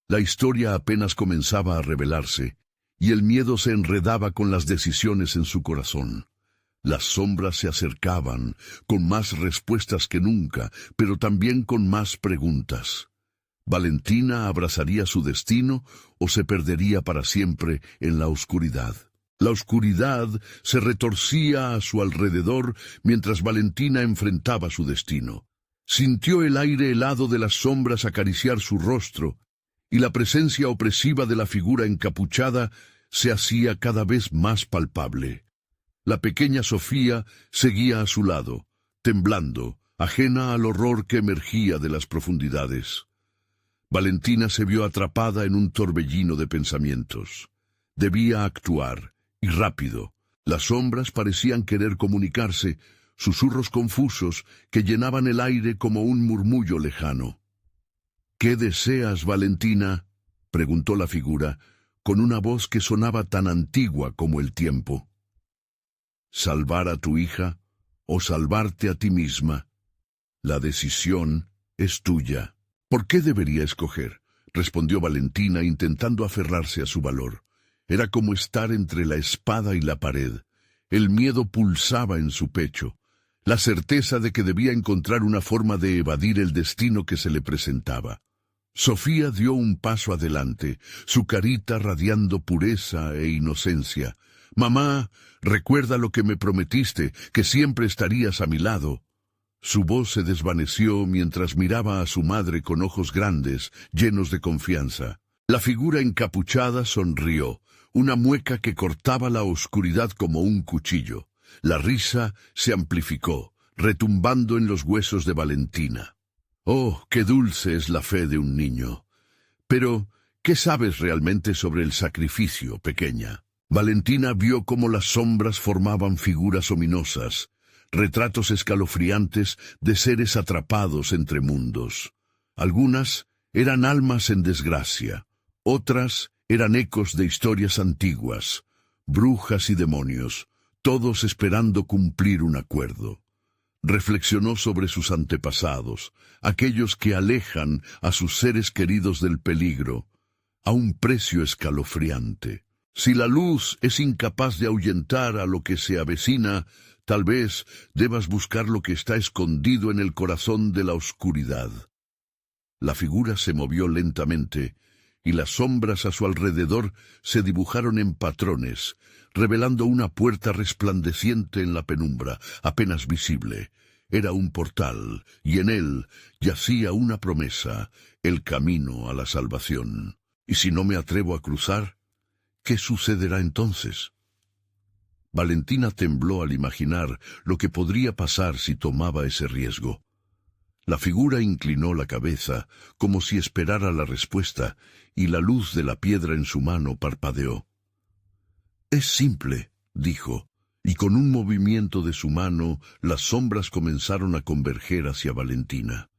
La historia apenas comenzaba a revelarse, y el miedo se enredaba con las decisiones en su corazón. Las sombras se acercaban, con más respuestas que nunca, pero también con más preguntas. ¿Valentina abrazaría su destino o se perdería para siempre en la oscuridad? La oscuridad se retorcía a su alrededor mientras Valentina enfrentaba su destino. Sintió el aire helado de las sombras acariciar su rostro, y la presencia opresiva de la figura encapuchada se hacía cada vez más palpable. La pequeña Sofía seguía a su lado, temblando, ajena al horror que emergía de las profundidades. Valentina se vio atrapada en un torbellino de pensamientos. Debía actuar, y rápido. Las sombras parecían querer comunicarse, susurros confusos que llenaban el aire como un murmullo lejano. —¿Qué deseas, Valentina? —preguntó la figura, con una voz que sonaba tan antigua como el tiempo. —¿Salvar a tu hija o salvarte a ti misma? La decisión es tuya. —¿Por qué debería escoger? —respondió Valentina intentando aferrarse a su valor. Era como estar entre la espada y la pared. El miedo pulsaba en su pecho, la certeza de que debía encontrar una forma de evadir el destino que se le presentaba. Sofía dio un paso adelante, su carita radiando pureza e inocencia. —Mamá, recuerda lo que me prometiste, que siempre estarías a mi lado. Su voz se desvaneció mientras miraba a su madre con ojos grandes, llenos de confianza. La figura encapuchada sonrió, una mueca que cortaba la oscuridad como un cuchillo. La risa se amplificó, retumbando en los huesos de Valentina. Oh, qué dulce es la fe de un niño. Pero, ¿qué sabes realmente sobre el sacrificio, pequeña? Valentina vio cómo las sombras formaban figuras ominosas, retratos escalofriantes de seres atrapados entre mundos. Algunas eran almas en desgracia, otras eran ecos de historias antiguas, brujas y demonios, todos esperando cumplir un acuerdo. Reflexionó sobre sus antepasados, aquellos que alejan a sus seres queridos del peligro, a un precio escalofriante. Si la luz es incapaz de ahuyentar a lo que se avecina, tal vez debas buscar lo que está escondido en el corazón de la oscuridad. La figura se movió lentamente, y las sombras a su alrededor se dibujaron en patrones, revelando una puerta resplandeciente en la penumbra, apenas visible. Era un portal, y en él yacía una promesa, el camino a la salvación. ¿Y si no me atrevo a cruzar? ¿Qué sucederá entonces? Valentina tembló al imaginar lo que podría pasar si tomaba ese riesgo. La figura inclinó la cabeza, como si esperara la respuesta, y la luz de la piedra en su mano parpadeó. «Es simple», dijo, y con un movimiento de su mano las sombras comenzaron a converger hacia Valentina.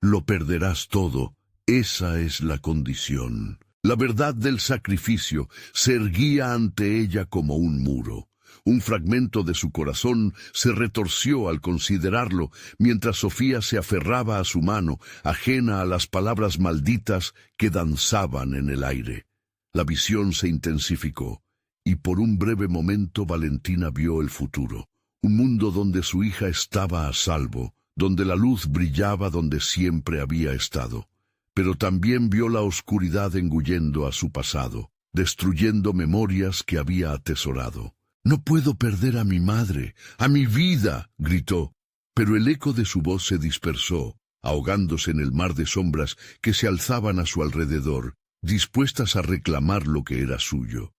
«Lo perderás todo, esa es la condición». La verdad del sacrificio se erguía ante ella como un muro. Un fragmento de su corazón se retorció al considerarlo, mientras Sofía se aferraba a su mano, ajena a las palabras malditas que danzaban en el aire. La visión se intensificó, y por un breve momento Valentina vio el futuro. Un mundo donde su hija estaba a salvo, donde la luz brillaba donde siempre había estado. Pero también vio la oscuridad engullendo a su pasado, destruyendo memorias que había atesorado. «No puedo perder a mi madre, a mi vida», gritó, pero el eco de su voz se dispersó, ahogándose en el mar de sombras que se alzaban a su alrededor, dispuestas a reclamar lo que era suyo.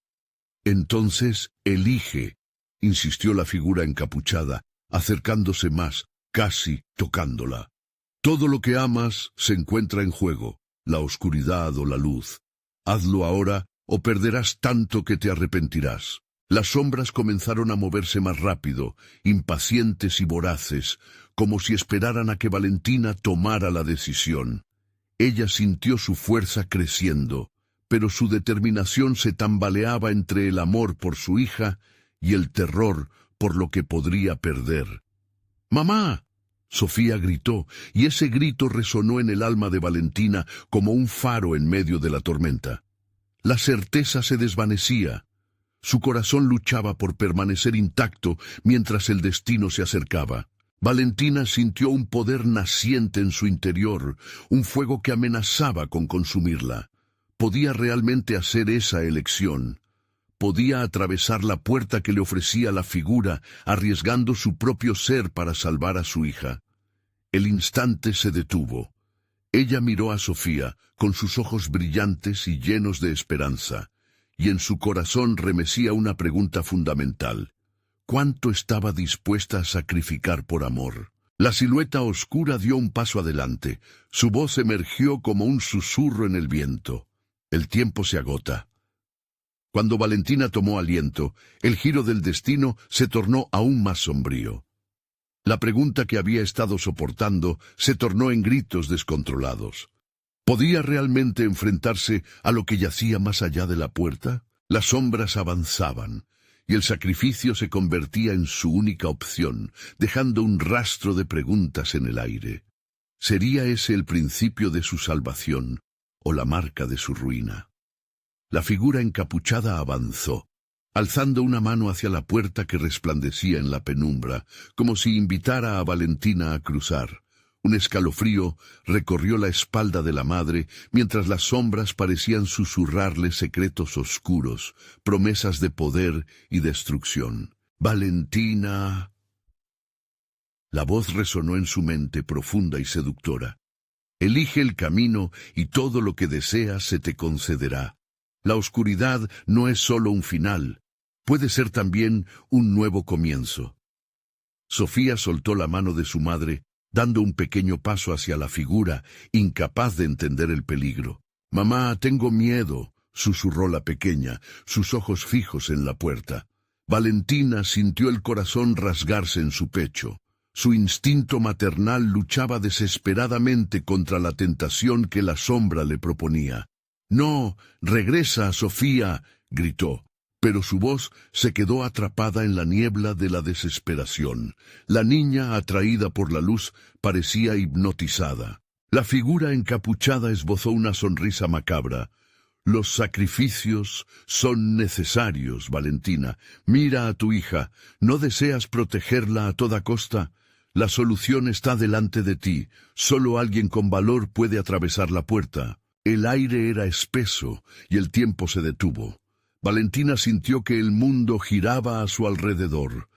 «Entonces, elige», insistió la figura encapuchada, acercándose más, casi tocándola. «Todo lo que amas se encuentra en juego, la oscuridad o la luz. Hazlo ahora o perderás tanto que te arrepentirás. Las sombras comenzaron a moverse más rápido, impacientes y voraces, como si esperaran a que Valentina tomara la decisión. Ella sintió su fuerza creciendo, pero su determinación se tambaleaba entre el amor por su hija y el terror por lo que podría perder. ¡Mamá!, Sofía gritó, y ese grito resonó en el alma de Valentina como un faro en medio de la tormenta. La certeza se desvanecía. Su corazón luchaba por permanecer intacto mientras el destino se acercaba. Valentina sintió un poder naciente en su interior, un fuego que amenazaba con consumirla. Podía realmente hacer esa elección. Podía atravesar la puerta que le ofrecía la figura, arriesgando su propio ser para salvar a su hija. El instante se detuvo. Ella miró a Sofía, con sus ojos brillantes y llenos de esperanza, y en su corazón remecía una pregunta fundamental. ¿Cuánto estaba dispuesta a sacrificar por amor? La silueta oscura dio un paso adelante. Su voz emergió como un susurro en el viento. El tiempo se agota. Cuando Valentina tomó aliento, el giro del destino se tornó aún más sombrío. La pregunta que había estado soportando se tornó en gritos descontrolados. ¿Podía realmente enfrentarse a lo que yacía más allá de la puerta? Las sombras avanzaban, y el sacrificio se convertía en su única opción, dejando un rastro de preguntas en el aire. ¿Sería ese el principio de su salvación o la marca de su ruina? La figura encapuchada avanzó, alzando una mano hacia la puerta que resplandecía en la penumbra, como si invitara a Valentina a cruzar. Un escalofrío recorrió la espalda de la madre, mientras las sombras parecían susurrarle secretos oscuros, promesas de poder y destrucción. «Valentina». La voz resonó en su mente profunda y seductora. «Elige el camino y todo lo que deseas se te concederá. La oscuridad no es solo un final, puede ser también un nuevo comienzo». Sofía soltó la mano de su madre, dando un pequeño paso hacia la figura, incapaz de entender el peligro. «Mamá, tengo miedo», susurró la pequeña, sus ojos fijos en la puerta. Valentina sintió el corazón rasgarse en su pecho. Su instinto maternal luchaba desesperadamente contra la tentación que la sombra le proponía. «No, regresa, Sofía», gritó, pero su voz se quedó atrapada en la niebla de la desesperación. La niña, atraída por la luz, parecía hipnotizada. La figura encapuchada esbozó una sonrisa macabra. «Los sacrificios son necesarios, Valentina. Mira a tu hija. ¿No deseas protegerla a toda costa? La solución está delante de ti. Solo alguien con valor puede atravesar la puerta». El aire era espeso y el tiempo se detuvo. Valentina sintió que el mundo giraba a su alrededor.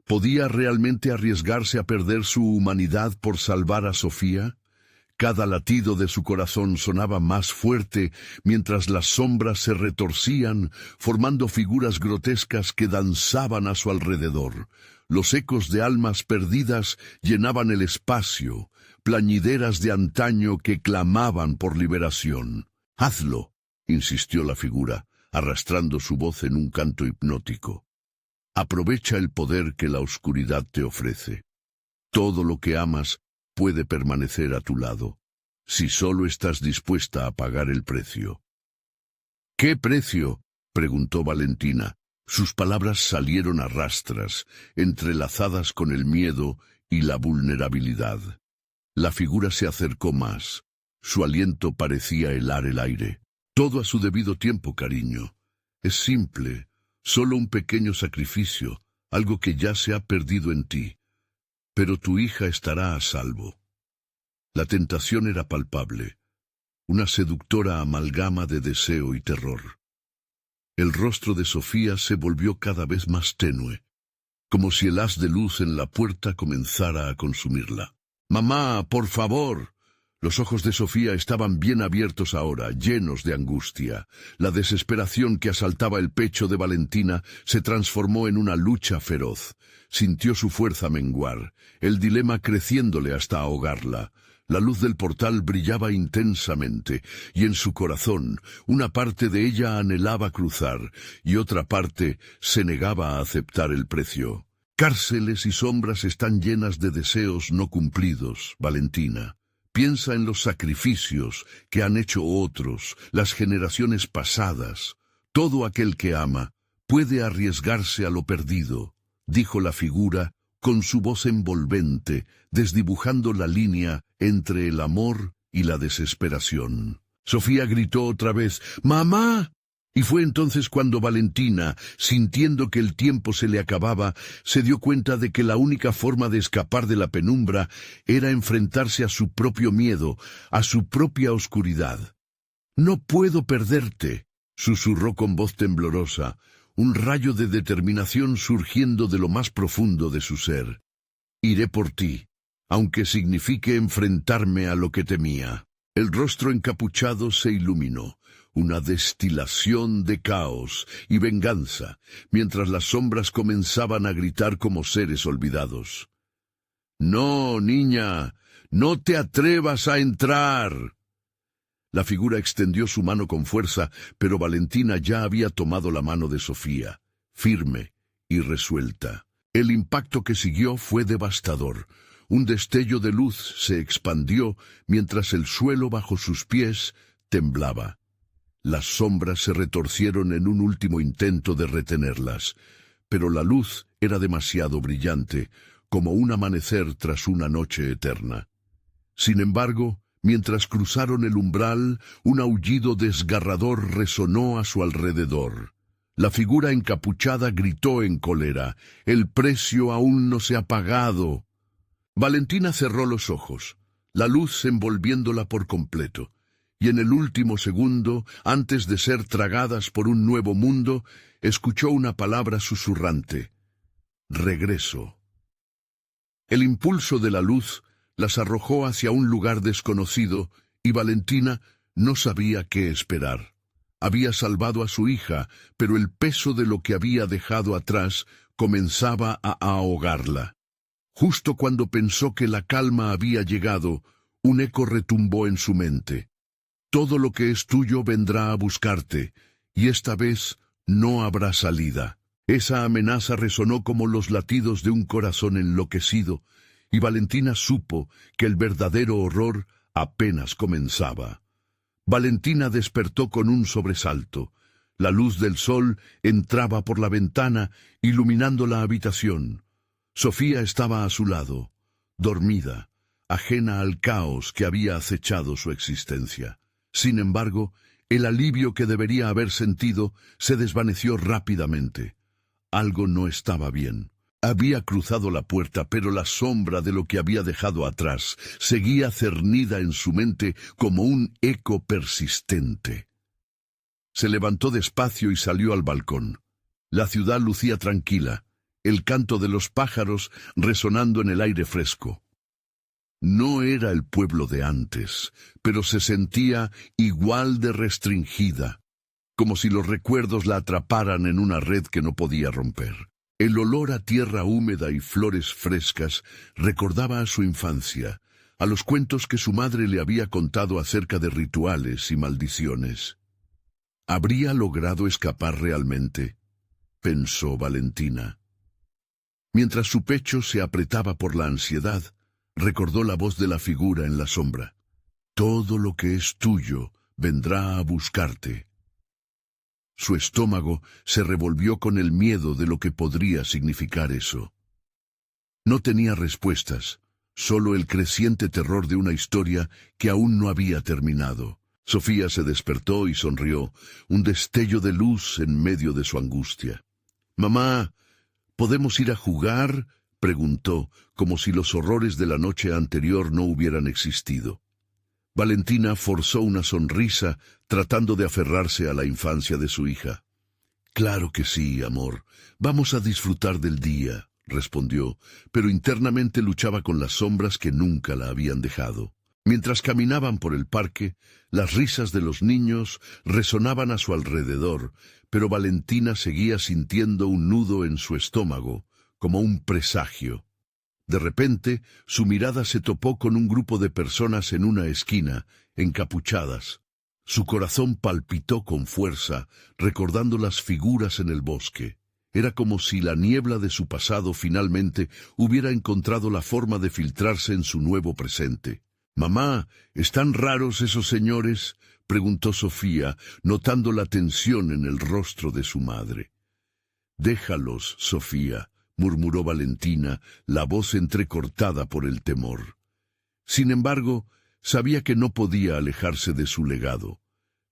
¿Podía realmente arriesgarse a perder su humanidad por salvar a Sofía? Cada latido de su corazón sonaba más fuerte mientras las sombras se retorcían, formando figuras grotescas que danzaban a su alrededor. Los ecos de almas perdidas llenaban el espacio, plañideras de antaño que clamaban por liberación. «Hazlo», insistió la figura, arrastrando su voz en un canto hipnótico. «Aprovecha el poder que la oscuridad te ofrece. Todo lo que amas puede permanecer a tu lado, si solo estás dispuesta a pagar el precio». «¿Qué precio?», preguntó Valentina. Sus palabras salieron a rastras, entrelazadas con el miedo y la vulnerabilidad. La figura se acercó más. Su aliento parecía helar el aire. «Todo a su debido tiempo, cariño. Es simple, solo un pequeño sacrificio, algo que ya se ha perdido en ti. Pero tu hija estará a salvo». La tentación era palpable, una seductora amalgama de deseo y terror. El rostro de Sofía se volvió cada vez más tenue, como si el haz de luz en la puerta comenzara a consumirla. «Mamá, por favor». Los ojos de Sofía estaban bien abiertos ahora, llenos de angustia. La desesperación que asaltaba el pecho de Valentina se transformó en una lucha feroz. Sintió su fuerza menguar, el dilema creciéndole hasta ahogarla. La luz del portal brillaba intensamente, y en su corazón una parte de ella anhelaba cruzar, y otra parte se negaba a aceptar el precio. Cárceles y sombras están llenas de deseos no cumplidos, Valentina. Piensa en los sacrificios que han hecho otros, las generaciones pasadas. Todo aquel que ama puede arriesgarse a lo perdido, dijo la figura con su voz envolvente, desdibujando la línea entre el amor y la desesperación. Sofía gritó otra vez, ¡Mamá! Y fue entonces cuando Valentina, sintiendo que el tiempo se le acababa, se dio cuenta de que la única forma de escapar de la penumbra era enfrentarse a su propio miedo, a su propia oscuridad. «No puedo perderte», susurró con voz temblorosa, un rayo de determinación surgiendo de lo más profundo de su ser. «Iré por ti, aunque signifique enfrentarme a lo que temía». El rostro encapuchado se iluminó, una destilación de caos y venganza, mientras las sombras comenzaban a gritar como seres olvidados. «No, niña, no te atrevas a entrar». La figura extendió su mano con fuerza, pero Valentina ya había tomado la mano de Sofía, firme y resuelta. El impacto que siguió fue devastador. Un destello de luz se expandió mientras el suelo bajo sus pies temblaba. Las sombras se retorcieron en un último intento de retenerlas, pero la luz era demasiado brillante, como un amanecer tras una noche eterna. Sin embargo, mientras cruzaron el umbral, un aullido desgarrador resonó a su alrededor. La figura encapuchada gritó en cólera, «El precio aún no se ha pagado». Valentina cerró los ojos, la luz envolviéndola por completo, y en el último segundo, antes de ser tragadas por un nuevo mundo, escuchó una palabra susurrante: «Regreso». El impulso de la luz las arrojó hacia un lugar desconocido, y Valentina no sabía qué esperar. Había salvado a su hija, pero el peso de lo que había dejado atrás comenzaba a ahogarla. Justo cuando pensó que la calma había llegado, un eco retumbó en su mente. «Todo lo que es tuyo vendrá a buscarte, y esta vez no habrá salida». Esa amenaza resonó como los latidos de un corazón enloquecido, y Valentina supo que el verdadero horror apenas comenzaba. Valentina despertó con un sobresalto. La luz del sol entraba por la ventana, iluminando la habitación. Sofía estaba a su lado, dormida, ajena al caos que había acechado su existencia. Sin embargo, el alivio que debería haber sentido se desvaneció rápidamente. Algo no estaba bien. Había cruzado la puerta, pero la sombra de lo que había dejado atrás seguía cernida en su mente como un eco persistente. Se levantó despacio y salió al balcón. La ciudad lucía tranquila, el canto de los pájaros resonando en el aire fresco. No era el pueblo de antes, pero se sentía igual de restringida, como si los recuerdos la atraparan en una red que no podía romper. El olor a tierra húmeda y flores frescas recordaba a su infancia, a los cuentos que su madre le había contado acerca de rituales y maldiciones. ¿Habría logrado escapar realmente?, pensó Valentina. Mientras su pecho se apretaba por la ansiedad, recordó la voz de la figura en la sombra. «Todo lo que es tuyo vendrá a buscarte». Su estómago se revolvió con el miedo de lo que podría significar eso. No tenía respuestas, solo el creciente terror de una historia que aún no había terminado. Sofía se despertó y sonrió, un destello de luz en medio de su angustia. «Mamá, ¿podemos ir a jugar?», preguntó, como si los horrores de la noche anterior no hubieran existido. Valentina forzó una sonrisa, tratando de aferrarse a la infancia de su hija. «Claro que sí, amor. Vamos a disfrutar del día», respondió, pero internamente luchaba con las sombras que nunca la habían dejado. Mientras caminaban por el parque, las risas de los niños resonaban a su alrededor, pero Valentina seguía sintiendo un nudo en su estómago, como un presagio. De repente, su mirada se topó con un grupo de personas en una esquina, encapuchadas. Su corazón palpitó con fuerza, recordando las figuras en el bosque. Era como si la niebla de su pasado finalmente hubiera encontrado la forma de filtrarse en su nuevo presente. «Mamá, ¿están raros esos señores?», preguntó Sofía, notando la tensión en el rostro de su madre. «Déjalos, Sofía», murmuró Valentina, la voz entrecortada por el temor. Sin embargo, sabía que no podía alejarse de su legado.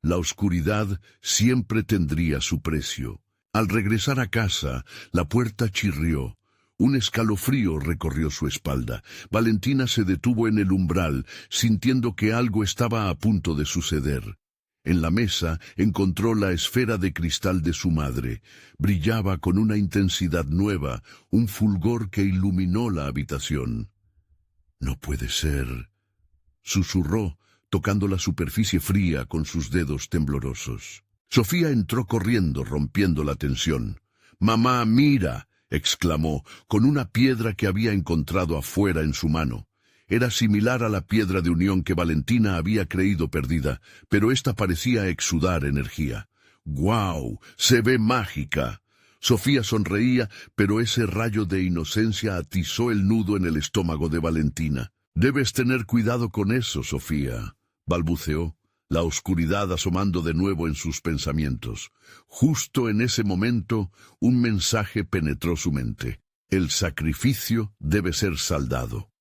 La oscuridad siempre tendría su precio. Al regresar a casa, la puerta chirrió. Un escalofrío recorrió su espalda. Valentina se detuvo en el umbral, sintiendo que algo estaba a punto de suceder. En la mesa encontró la esfera de cristal de su madre. Brillaba con una intensidad nueva, un fulgor que iluminó la habitación. «No puede ser», susurró, tocando la superficie fría con sus dedos temblorosos. Sofía entró corriendo, rompiendo la tensión. «Mamá, mira», exclamó, con una piedra que había encontrado afuera en su mano. Era similar a la piedra de unión que Valentina había creído perdida, pero ésta parecía exudar energía. «¡Guau! ¡Se ve mágica!». Sofía sonreía, pero ese rayo de inocencia atizó el nudo en el estómago de Valentina. «Debes tener cuidado con eso, Sofía», balbuceó, la oscuridad asomando de nuevo en sus pensamientos. Justo en ese momento, un mensaje penetró su mente. El sacrificio debe ser saldado.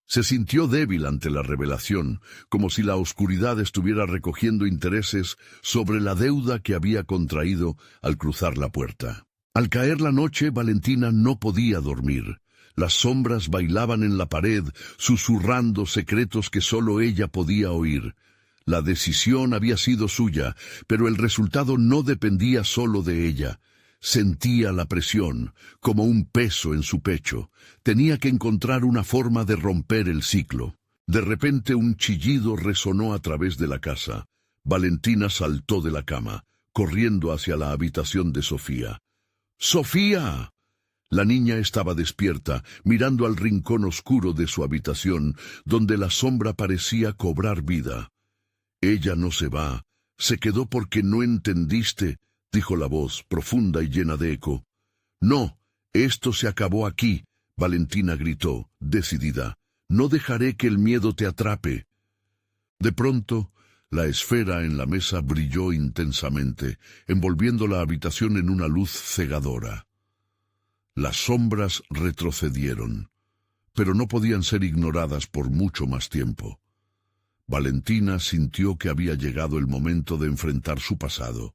Se sintió débil ante la revelación, como si la oscuridad estuviera recogiendo intereses sobre la deuda que había contraído al cruzar la puerta. Al caer la noche, Valentina no podía dormir. Las sombras bailaban en la pared, susurrando secretos que solo ella podía oír. La decisión había sido suya, pero el resultado no dependía solo de ella. Sentía la presión, como un peso en su pecho. Tenía que encontrar una forma de romper el ciclo. De repente un chillido resonó a través de la casa. Valentina saltó de la cama, corriendo hacia la habitación de Sofía. ¡Sofía! La niña estaba despierta, mirando al rincón oscuro de su habitación, donde la sombra parecía cobrar vida. «Ella no se va. Se quedó porque no entendiste», dijo la voz, profunda y llena de eco. «No, esto se acabó aquí», Valentina gritó, decidida. «No dejaré que el miedo te atrape». De pronto, la esfera en la mesa brilló intensamente, envolviendo la habitación en una luz cegadora. Las sombras retrocedieron, pero no podían ser ignoradas por mucho más tiempo. Valentina sintió que había llegado el momento de enfrentar su pasado.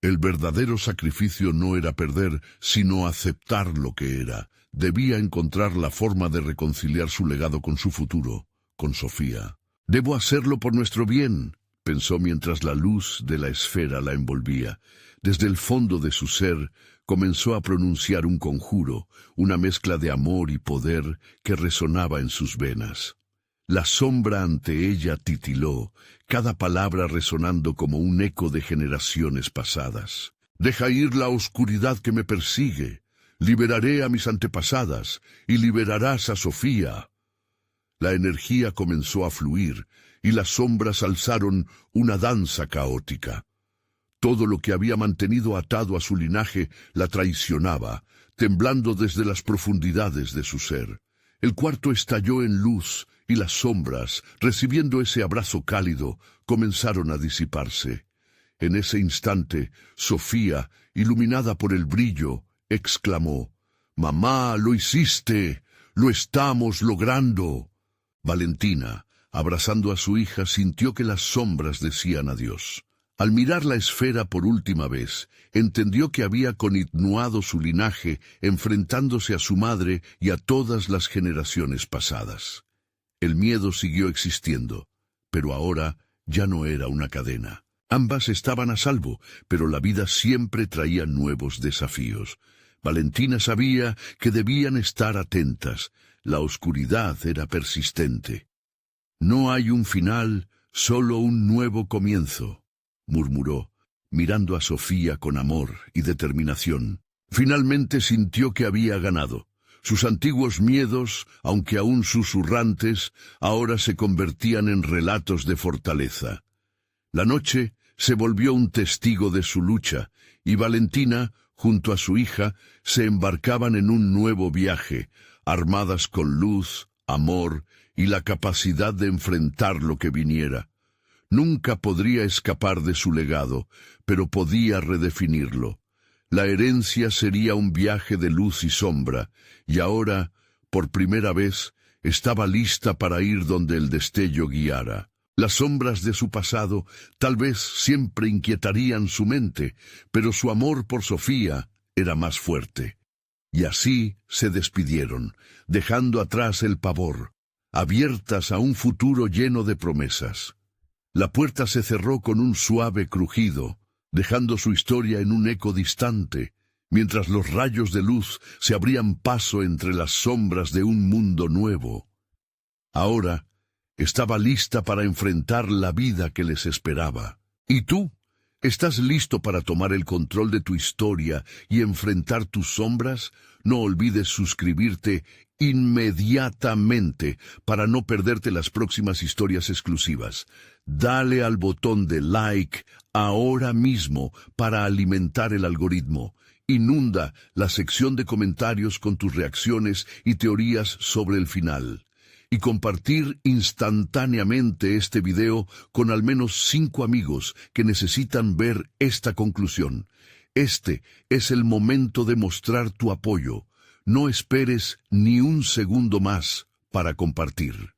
El verdadero sacrificio no era perder, sino aceptar lo que era. Debía encontrar la forma de reconciliar su legado con su futuro, con Sofía. «Debo hacerlo por nuestro bien», pensó mientras la luz de la esfera la envolvía. Desde el fondo de su ser, comenzó a pronunciar un conjuro, una mezcla de amor y poder que resonaba en sus venas. La sombra ante ella titiló, cada palabra resonando como un eco de generaciones pasadas. «Deja ir la oscuridad que me persigue. Liberaré a mis antepasadas y liberarás a Sofía». La energía comenzó a fluir y las sombras alzaron una danza caótica. Todo lo que había mantenido atado a su linaje la traicionaba, temblando desde las profundidades de su ser. El cuarto estalló en luz y las sombras, recibiendo ese abrazo cálido, comenzaron a disiparse. En ese instante, Sofía, iluminada por el brillo, exclamó: «¡Mamá, lo hiciste! ¡Lo estamos logrando!». Valentina, abrazando a su hija, sintió que las sombras decían adiós. Al mirar la esfera por última vez, entendió que había continuado su linaje, enfrentándose a su madre y a todas las generaciones pasadas. El miedo siguió existiendo, pero ahora ya no era una cadena. Ambas estaban a salvo, pero la vida siempre traía nuevos desafíos. Valentina sabía que debían estar atentas. La oscuridad era persistente. «No hay un final, solo un nuevo comienzo», murmuró, mirando a Sofía con amor y determinación. Finalmente sintió que había ganado. Sus antiguos miedos, aunque aún susurrantes, ahora se convertían en relatos de fortaleza. La noche se volvió un testigo de su lucha, y Valentina, junto a su hija, se embarcaban en un nuevo viaje, armadas con luz, amor y la capacidad de enfrentar lo que viniera. Nunca podría escapar de su legado, pero podía redefinirlo. La herencia sería un viaje de luz y sombra, y ahora, por primera vez, estaba lista para ir donde el destello guiara. Las sombras de su pasado tal vez siempre inquietarían su mente, pero su amor por Sofía era más fuerte. Y así se despidieron, dejando atrás el pavor, abiertas a un futuro lleno de promesas. La puerta se cerró con un suave crujido, dejando su historia en un eco distante, mientras los rayos de luz se abrían paso entre las sombras de un mundo nuevo. Ahora estaba lista para enfrentar la vida que les esperaba. ¿Y tú? ¿Estás listo para tomar el control de tu historia y enfrentar tus sombras? No olvides suscribirte inmediatamente para no perderte las próximas historias exclusivas. Dale al botón de like ahora mismo para alimentar el algoritmo. Inunda la sección de comentarios con tus reacciones y teorías sobre el final. Y compartir instantáneamente este video con al menos 5 amigos que necesitan ver esta conclusión. Este es el momento de mostrar tu apoyo. No esperes ni un segundo más para compartir.